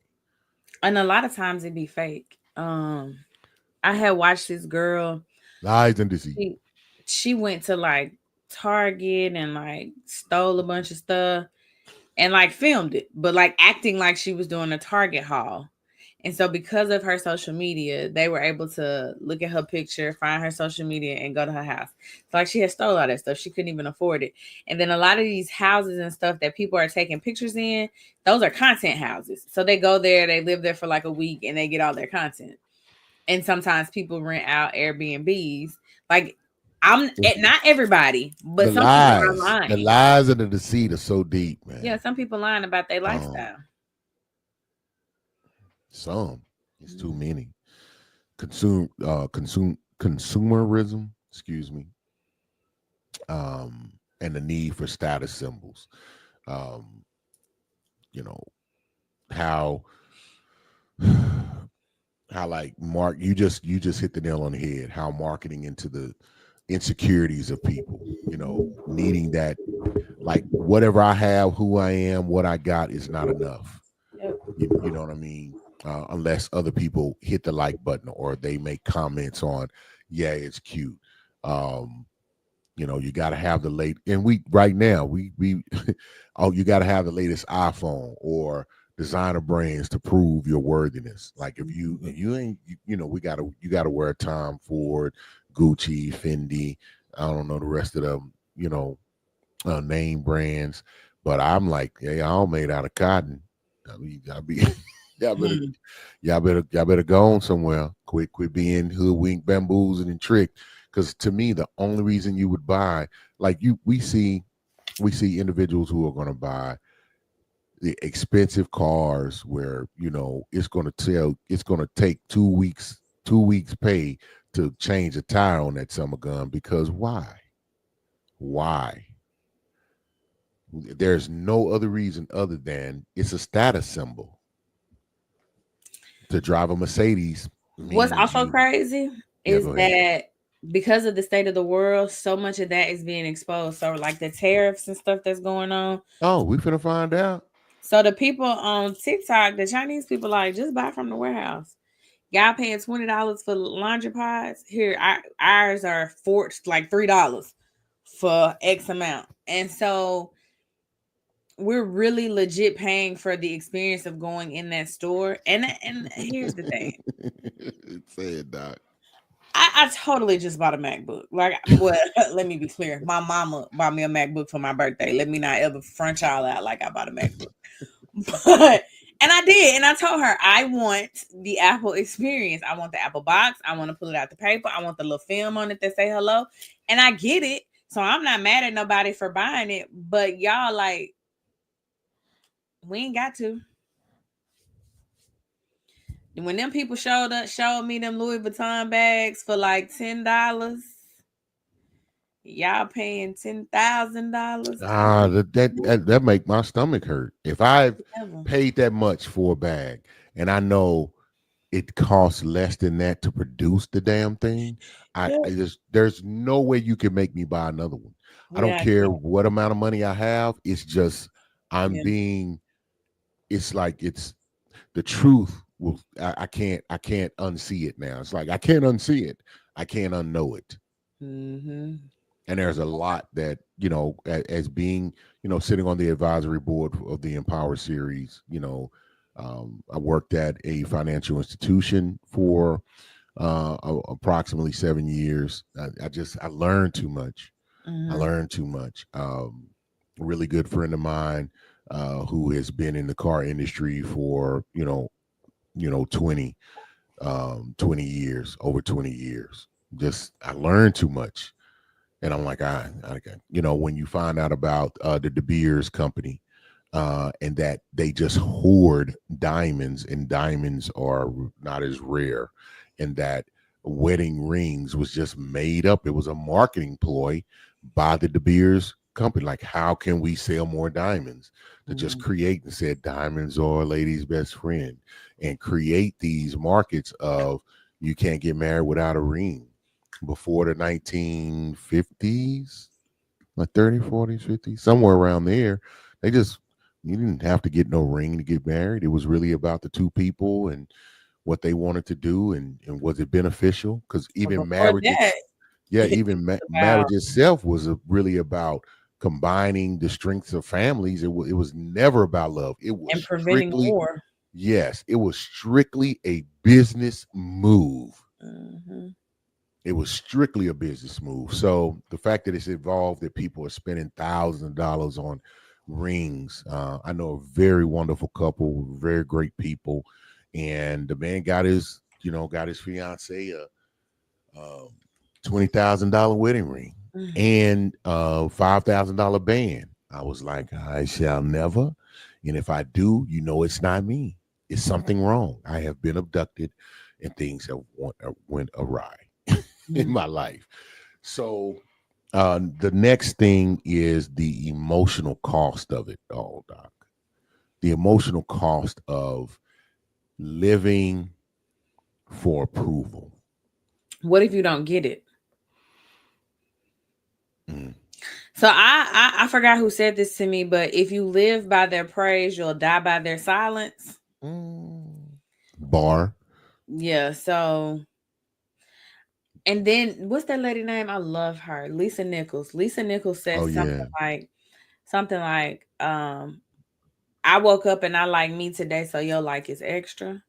And a lot of times it be fake. I had watched this girl. Lies and deceit. She, she went to like Target and like stole a bunch of stuff and like filmed it, but like acting like she was doing a Target haul. And so because of her social media, they were able to look at her picture, find her social media, and go to her house. So like she had stole all that stuff. She couldn't even afford it. And then a lot of these houses and stuff that people are taking pictures in, those are content houses. So they go there, they live there for like a week, and they get all their content. And sometimes people rent out Airbnbs. Like not everybody, but some people are The lying. lies and the deceit are so deep, Yeah, man. some people lying about their Um, lifestyle. some it's too Mhm. many. Consumerism, excuse me, and the need for status symbols. Um, you know how how like Mark, you just hit the nail on the head. How marketing into the insecurities of people. Needing that, like whatever I have, who I am, what I got is not enough. Yep. You know what I mean? Unless other people hit the like button or they make comments on, yeah, it's cute. Um, you got to have the late, and we right now we oh, you got to have the latest iPhone or designer brands to prove your worthiness. Like if you ain't, we gotta you gotta wear Tom Ford, Gucci, Fendi. I don't know the rest of them. Name brands, but I'm like, hey, all made out of cotton. I be y'all better Mhm. y'all better go on somewhere. Quit being hoodwinked, bamboozled, and tricked. Because to me, the only reason you would buy, like we see individuals who are going to buy the expensive cars where it's going to take 2 weeks pay to change a tire on that summer gun. Because why? There's no other reason other than it's a status symbol. To drive a Mercedes What's means also you. crazy Yeah, is go ahead. that because of the state of the world, so much of that is being exposed. So, like the tariffs and stuff that's going on. Oh, we finna find out. So, the people on TikTok, the Chinese people, like just buy from the warehouse. Y'all paying $20 for laundry pods. Here, ours are forged like $3 for X amount, and so we're really legit paying for the experience of going in that store. And here's the thing. Say it, Doc. I totally just bought a MacBook. Like, well, let me be clear. My mama bought me a MacBook for my birthday. Let me not ever front y'all out like I bought a MacBook. But and I did, and I told her I want the Apple experience. I want the Apple box. I want to pull it out the paper. I want the little film on it that say hello. And I get it. So I'm not mad at nobody for buying it. But y'all like, we ain't got to. When them people showed me them Louis Vuitton bags for like $10, y'all paying $10,000. That make my stomach hurt. If I've Ever. paid that much for a bag and I know it costs less than that to produce the damn thing, I Yep. just there's no way you can make me buy another one. I We don't not care doing. what amount of money I have. It's just I'm Yeah. being. It's like it's the truth. I can't unsee it now. It's like I can't unsee it. I can't unknow it. Mm-hmm. And there's a lot that as being sitting on the advisory board of the Empower series. I worked at a financial institution for approximately 7 years. I learned too much. I Mm-hmm. learned too much. A really good friend of mine who has been in the car industry for 20 years, over 20 years. Just I learned too much. And I'm like, when you find out about the De Beers company, and that they just hoard diamonds, and diamonds are not as rare, and that wedding rings was just made up. It was a marketing ploy by the De Beers company. Like, how can we sell more diamonds? To just Mm-hmm. create and said diamonds are a lady's best friend, and create these markets of you can't get married without a ring. Before the 1950s, like 30s, 40s, 50s, somewhere around there, they just you didn't have to get no ring to get married. It was really about the two people and what they wanted to do, and was it beneficial? Because But even before marriage, that, yeah, it's even about marriage itself was really about combining the strengths of families. It was never about love. It was and preventing strictly, war. Yes, it was strictly a business move. Mm-hmm. It was strictly a business move. So the fact that it's involved that people are spending thousands of dollars on rings. I know a very wonderful couple, very great people, and the man got his fiance a $20,000 wedding ring and $5,000 band. I was like, I shall never, and if I do, it's not me. It's something wrong. I have been abducted, and things have went awry in Mm-hmm. my life. So the next thing is the emotional cost of it all, Doc. The emotional cost of living for approval. What if you don't get it? Mm. So I forgot who said this to me, but if you live by their praise, you'll die by their silence. Mm. Bar. Yeah. So and then what's that lady name? I love her, Lisa Nichols. Lisa Nichols said Oh yeah. something like, I woke up and I like me today, so your like is extra.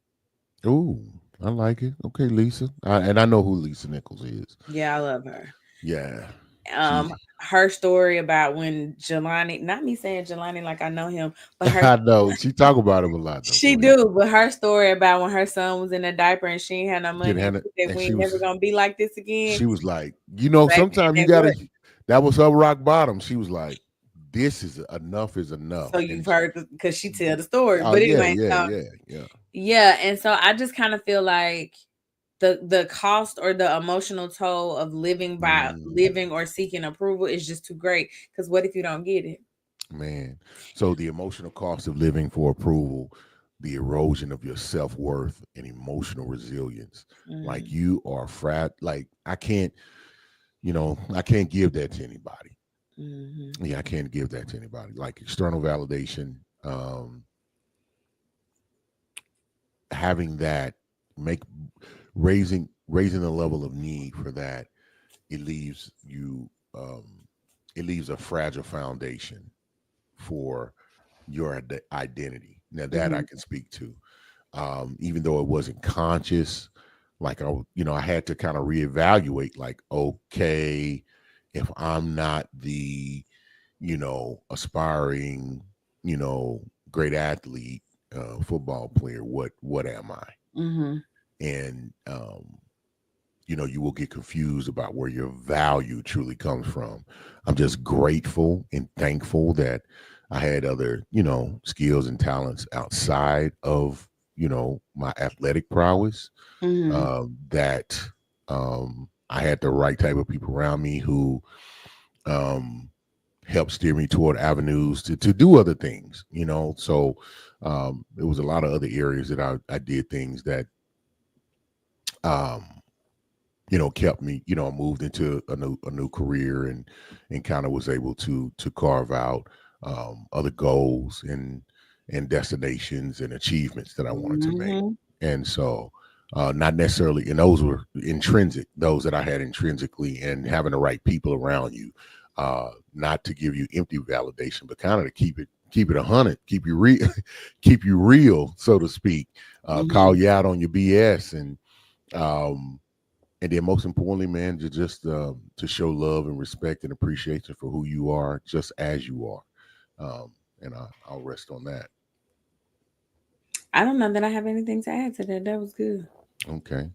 Ooh, I like it. Okay, Lisa. And I know who Lisa Nichols is. Yeah, I love her. Yeah. Um, She her story about when Jelani, not me saying Jelani like I know him, but her I know. She talk about him a lot though. she Go ahead. do, but her story about when her son was in a diaper and she ain't had no Didn't money and have it. she said And we ain't never gonna be like this again. she was like, Baby, sometimes you and that gotta what? that was her rock bottom. She was like, this is enough is enough. So And you've heard because she tell the story. oh But yeah, anyway, yeah, so yeah, yeah. yeah, and so I just kind of feel like the cost or the emotional toll of living by Mm, living or seeking approval is just too great. Because what if you don't get it? man. So the emotional cost of living for approval, the erosion of your self-worth and emotional resilience. Like Mm-hmm. you are like I can't give that to anybody. Mm-hmm. Yeah, I can't give that to anybody. Like external validation, having that make raising the level of need for that, it leaves you it leaves a fragile foundation for your identity. Now that I Mm-hmm. can speak to, even though it wasn't conscious, like I had to kind of reevaluate. Like, okay, if I'm not the aspiring, great athlete, football player, what am I? Mm-hmm. And you will get confused about where your value truly comes from. I'm just grateful and thankful that I had other, skills and talents outside of, my athletic prowess. Mm-hmm. That I had the right type of people around me who um, helped steer me toward avenues to do other things, So there was a lot of other areas that I did things that um, kept me, moved into a new career and kind of was able to carve out other goals and destinations and achievements that I wanted to make. Mm-hmm. And so not necessarily, and those were intrinsic, those that I had intrinsically, and having the right people around you, not to give you empty validation, but kind of to keep it 100, keep you real, keep you real, so to speak, call Mm-hmm. you out on your BS um, and then most importantly, man, to just to show love and respect and appreciation for who you are, just as you are. And I'll rest on that. I don't know that I have anything to add to that. That was good. Okay.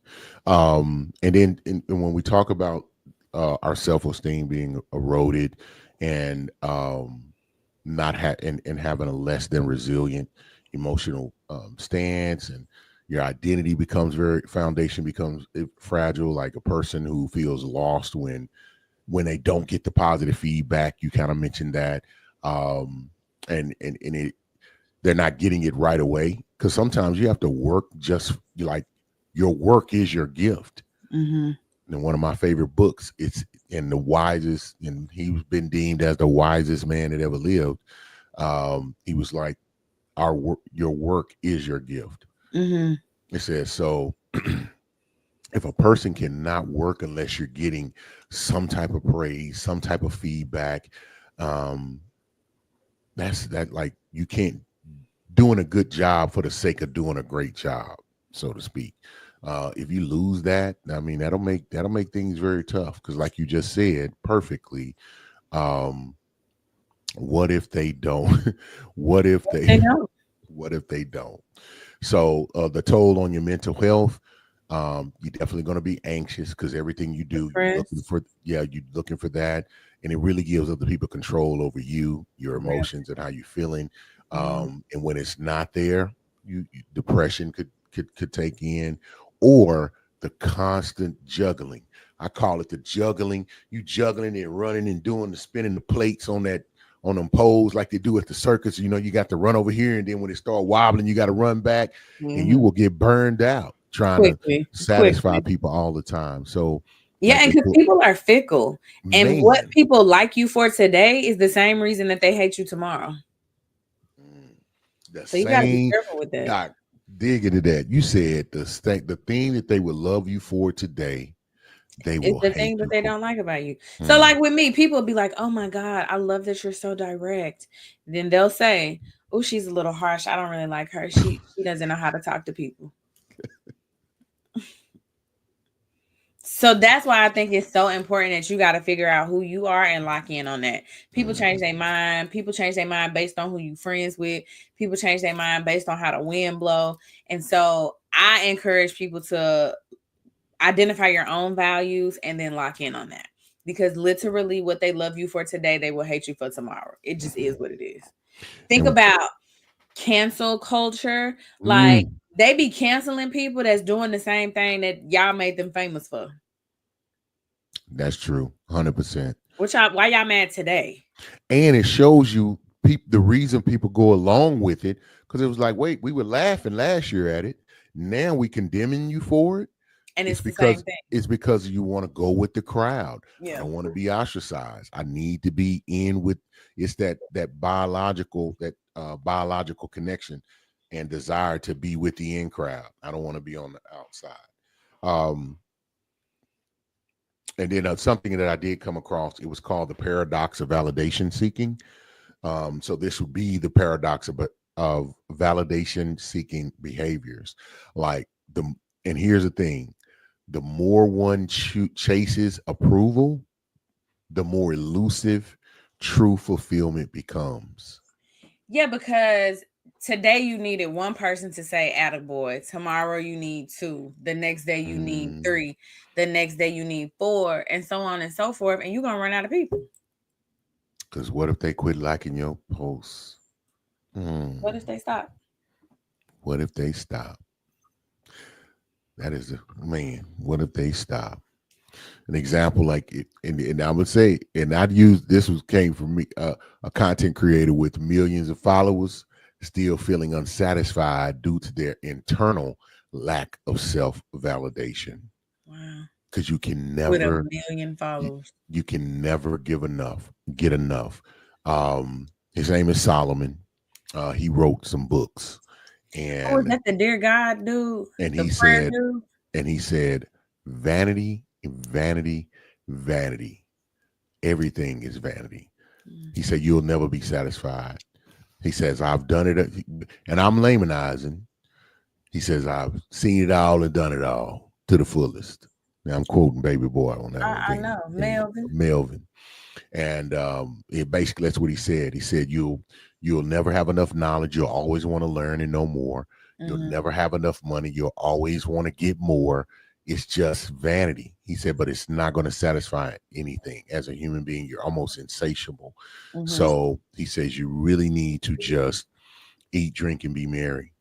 And then and when we talk about our self-esteem being eroded and not and having a less than resilient emotional stance, and your identity becomes foundation becomes fragile, like a person who feels lost when they don't get the positive feedback. You kind of mentioned that, and they're not getting it right away, because sometimes you have to work just like your work is your gift. Mm-hmm. And one of my favorite books, it's in the wisest, and he's been deemed as the wisest man that ever lived. He was like, your work is your gift. Mm-hmm. It says so. If a person cannot work unless you're getting some type of praise, some type of feedback, um, that's that like you can't doing a good job for the sake of doing a great job, so to speak. If you lose that, I mean, that'll make things very tough. Because, like you just said perfectly, um, what if they don't? what if They they? know. What if they don't? So the toll on your mental health, you're definitely going to be anxious because everything you do, you looking Depressed. for, yeah, you're looking for that, and it really gives other people control over you, your Real. emotions, and how you're feeling. Mm, And when it's not there, depression could take in, or the constant juggling. I call it the juggling. You juggling and running and doing the spinning the plates on them poles like they do at the circus. You got to run over here, and then when it start wobbling, you got to run back, and you mhm. will get burned out trying to Quickly, satisfy quickly. people all the time. So, Yeah, like and they because put, people are fickle, and what man, people like you for today is the same reason that they hate you tomorrow. mm, the So you got to be same careful with that. doc. Dig into that. You said the thing that they would love you for today, they It's will the hate thing that you they for. don't like about you. So, Mm. like with me, people will be like, "Oh my god, I love that you're so direct." Then they'll say, "Oh, she's a little harsh. I don't really like her. She doesn't know how to talk to people." So that's why I think it's so important that you got to figure out who you are and lock in on that. People change Mhm. their mind. People change their mind based on who you friends with. People change their mind based on how the wind blow. And so I encourage people to identify your own values and then lock in on that. Because literally what they love you for today, they will hate you for tomorrow. It just is what it is. Think And about cancel culture. Like mm, they be canceling people that's doing the same thing that y'all made them famous for. that's true, 100%. Why y'all mad today? And it shows you the reason people go along with it, because it was like, wait, we were laughing last year at it. Now we condemning you for it. And It's it's the same because thing. it's because you want to go with the crowd. I Yeah. don't want to be ostracized. I need to be in with. It's that biological connection and desire to be with the in crowd. I don't want to be on the outside. Um, and then something that I did come across. It was called the paradox of validation seeking. So this would be the paradox of validation seeking behaviors. Like and here's the thing: the more one chases approval, the more elusive true fulfillment becomes. Yeah, because today you needed one person to say attaboy. Tomorrow you need two. The next day you need Mm, three. The next day you need four, and so on and so forth. And you're gonna run out of people. because what if they quit liking your posts? What Mm, if they stop? what if they stop? That is a man. What if they stop? An example like it, and I would say, and I'd use this was came from me, a content creator with millions of followers, still feeling unsatisfied due to their internal lack of self validation. Wow. Because With a million you, followers. you can never get enough. His name is Solomon. He wrote some books, Oh, is and that the dear God dude? and The he prayer said, dude? vanity, vanity, vanity. Everything is vanity. Mm. He said, you'll never be satisfied. He says, I've done it, and I'm laymanizing. He says, I've seen it all and done it all to the fullest. Now I'm quoting Baby Boy on that one, I know. Melvin. Melvin. And it basically that's what he said. He said, you'll never have enough knowledge. You'll always want to learn and know more. You'll Hmm. never have enough money. You'll always want to get more. It's just vanity. He said, but it's not going to satisfy anything. As a human being, you're almost insatiable. Hmm. So he says you really need to just eat, drink, and be merry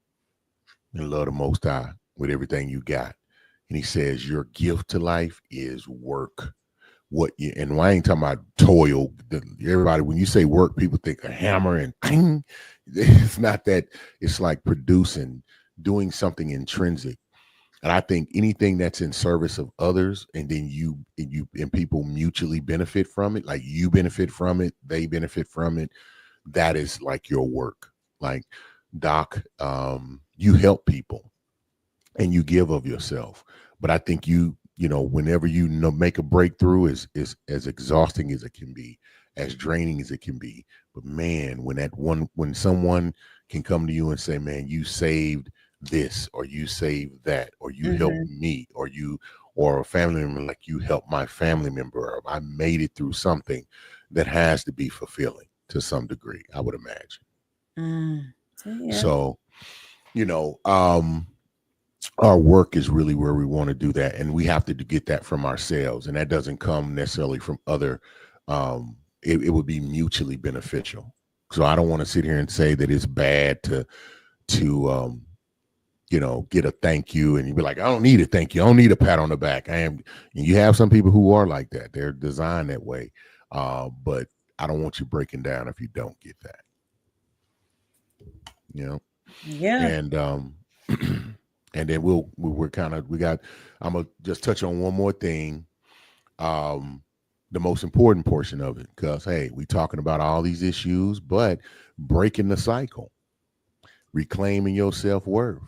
and love the Most High with everything you got. And he says your gift to life is work. What you and I ain't talking about toil. Everybody, when you say work, people think a hammer and ping. It's not that. It's like producing, doing something intrinsic. And I think anything that's in service of others, and then and people mutually benefit from it, like you benefit from it, they benefit from it. That is like your work. Like Doc, you help people and you give of yourself. But I think whenever make a breakthrough is as exhausting as it can be, as draining as it can be. But man, when someone can come to you and say, man, you saved this, or you saved that, or you helped Mm-hmm. me, or a family member, like you helped my family member, or I made it through something, that has to be fulfilling to some degree, I would imagine. Mm. Yeah. So, you know, our work is really where we want to do that, and we have to get that from ourselves, and that doesn't come necessarily from other. It would be mutually beneficial. So I don't want to sit here and say that it's bad to get a thank you, and you be like, I don't need a thank you, I don't need a pat on the back. And you have some people who are like that, they're designed that way. But I don't want you breaking down if you don't get that, you know. Yeah. And and then we're kind of we got I'm gonna just touch on one more thing, um the most important portion of it, because hey, we talking about all these issues, but breaking the cycle, reclaiming your self-worth,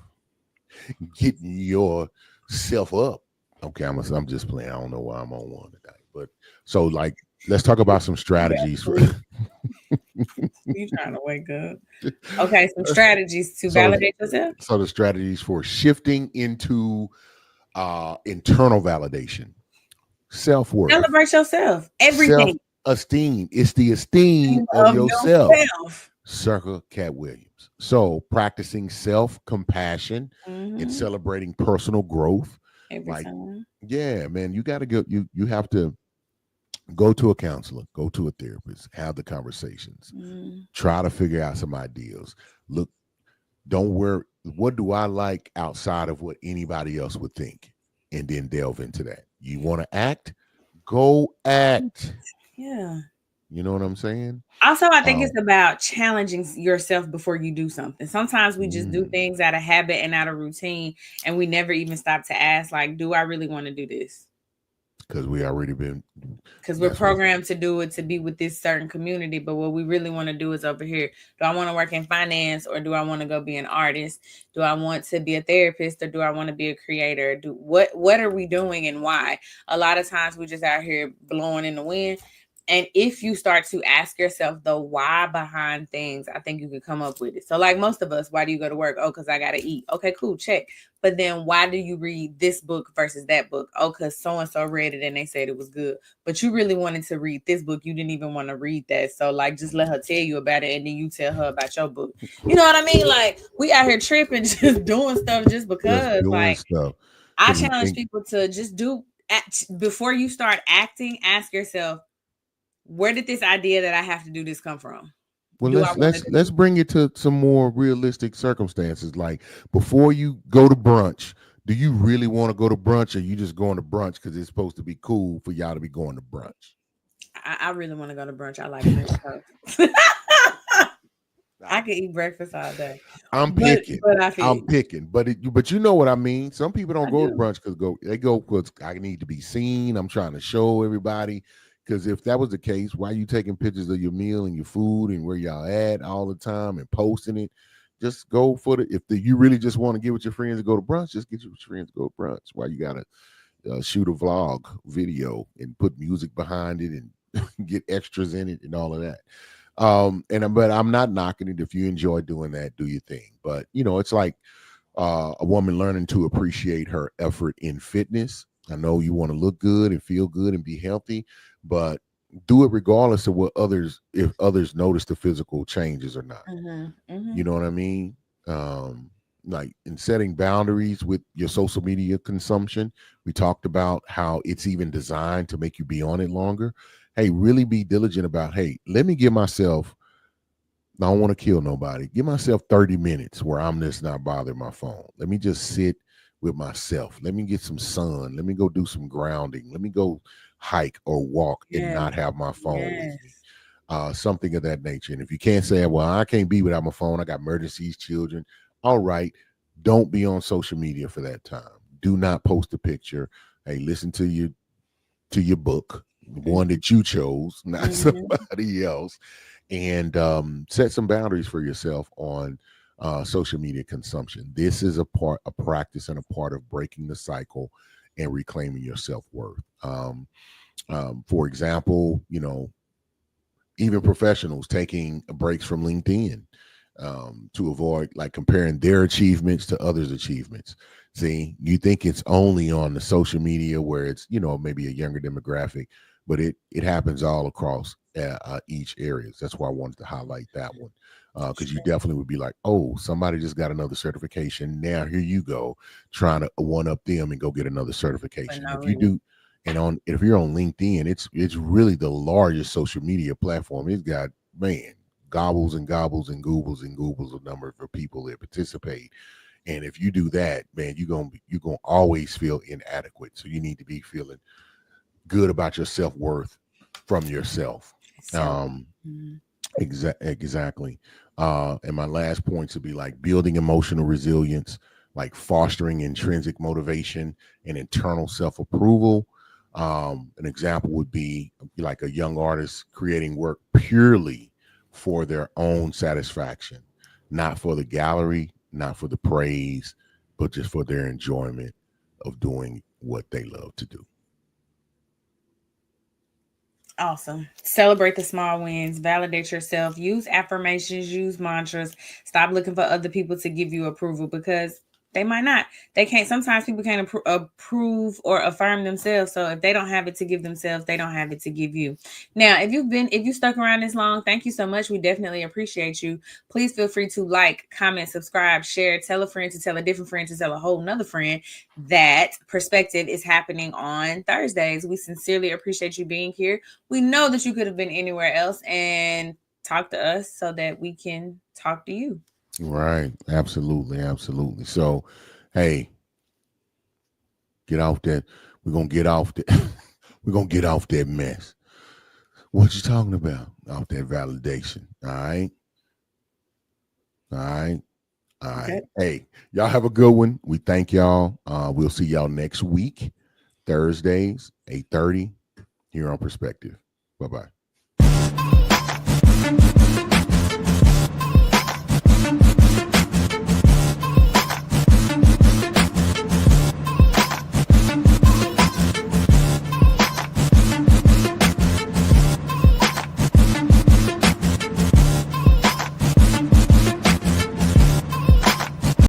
getting yourself up. Okay, I'm just playing, I don't know why I'm on one today, but so like, let's talk about some You got strategies for sleep. You trying to wake up. Okay, some strategies to so validate yourself. the strategies for shifting into internal validation, self-worth, Celebrate yourself. Everything self-esteem. It's the esteem of of yourself. yourself. Circa Cat Williams. So practicing self-compassion and Hmm. celebrating personal growth. Every Like, time. yeah, man, you gotta go, you have to go to a counselor, go to a therapist, have the conversations, Mm. try to figure out some ideas. Look, don't worry, what do I like outside of what anybody else would think? And then delve into that. You want to act? Go act. Yeah. You know what I'm saying? Also, I think Um, it's about challenging yourself before you do something. Sometimes we just do mm, things out of habit and out of routine, and we never even stop to ask, like, do I really want to do this? because we already been. Because we're That's what. programmed to do it to be with this certain community, but what we really want to do is over here. Do I want to work in finance, or do I want to go be an artist? Do I want to be a therapist, or do I want to be a creator? Do what are we doing and why? A lot of times we just out here blowing in the wind. And if you start to ask yourself the why behind things, I think you can come up with it. So, like most of us, why do you go to work? Oh, because I got to eat. Okay, cool, check. But then why do you read this book versus that book? Oh, because so and so read it and they said it was good. But you really wanted to read this book. You didn't even want to read that. So, like, just let her tell you about it and then you tell her about your book. You know what I mean? Like, we out here tripping, just doing stuff just Just because. doing Like, stuff I because we challenge think. people to just before you start acting, ask yourself, where did this idea that I have to do this come from? Well, Do I let's want to let's do let's bring it to some more realistic circumstances. Like, before you go to brunch, do you really want to go to brunch, or you just going to brunch because it's supposed to be cool for y'all to be going to brunch? I really want to go to brunch. I like French toast. I I, could eat breakfast all day. I'm But picking. but I feel I'm you. picking, but you know what I mean. Some people don't I go to do. brunch because they go because I need to be seen. I'm trying to show everybody. Because if that was the case, why you taking pictures of your meal and your food and where y'all at all the time and posting it? Just go for the. You really just want to get with your friends and go to brunch, just get with your friends to go to brunch. Why you gotta shoot a vlog video and put music behind it and get extras in it and all of that? But I'm not knocking it. If you enjoy doing that, do your thing. But it's like a woman learning to appreciate her effort in fitness. I know you want to look good and feel good and be healthy, but do it regardless of what if others notice the physical changes or not. Mm-hmm. Mm-hmm. You know what I mean? Um, like, in setting boundaries with your social media consumption, we talked about how it's even designed to make you be on it longer. Hey, really be diligent about, hey, let me give myself, I don't want to kill nobody. Give myself 30 minutes where I'm just not bothering my phone. Let me just sit with myself. Let me get some sun. Let me go do some grounding. Let me go hike or walk and Yes. not have my phone with me. Yes. Something of that nature. And if you can't say, well, I can't be without my phone, I got emergencies, children. All right. Don't be on social media for that time. Do not post a picture. Hey, listen to your book, the one that you chose, not Mm-hmm. somebody else, and set some boundaries for yourself on social media consumption. This is a practice, and a part of breaking the cycle and reclaiming your self worth. For example, even professionals taking breaks from LinkedIn to avoid like comparing their achievements to others' achievements. See, you think it's only on the social media where it's maybe a younger demographic, but it happens all across each areas. That's why I wanted to highlight that one because you Sure. definitely would be like, oh, somebody just got another certification. Now here you go, trying to one up them and go get another For certification. no If you reason. do, and on if you're on LinkedIn, it's really the largest social media platform. It's got man gobbles and gobbles and goobles of number of people that participate. And if you do that, man, you're gonna always feel inadequate. So you need to be feeling good about your self worth from yourself. So, Um, mhm. exactly. And my last point to be like building emotional resilience, like fostering intrinsic motivation and internal self approval. An example would be like a young artist creating work purely for their own satisfaction, not for the gallery, not for the praise, but just for their enjoyment of doing what they love to do. Awesome. Celebrate the small wins, validate yourself, use affirmations, use mantras. Stop looking for other people to give you approval because they might not. They can't, sometimes people can't approve or affirm themselves. So if they don't have it to give themselves, they don't have it to give you. Now, if you stuck around this long, thank you so much. We definitely appreciate you. Please feel free to like, comment, subscribe, share, tell a friend to tell a different friend to tell a whole nother friend that perspective is happening on Thursdays. We sincerely appreciate you being here. We know that you could have been anywhere else and talk to us so that we can talk to you. Right. Absolutely. Absolutely. So, hey, get off that. We're gonna get off that. We're gonna get off that mess. What you talking about? Off that validation. All right. All right. All right. Okay. Hey, y'all have a good one. We thank y'all. We'll see y'all next week, Thursdays, 8:30 here on Perspective. Bye bye.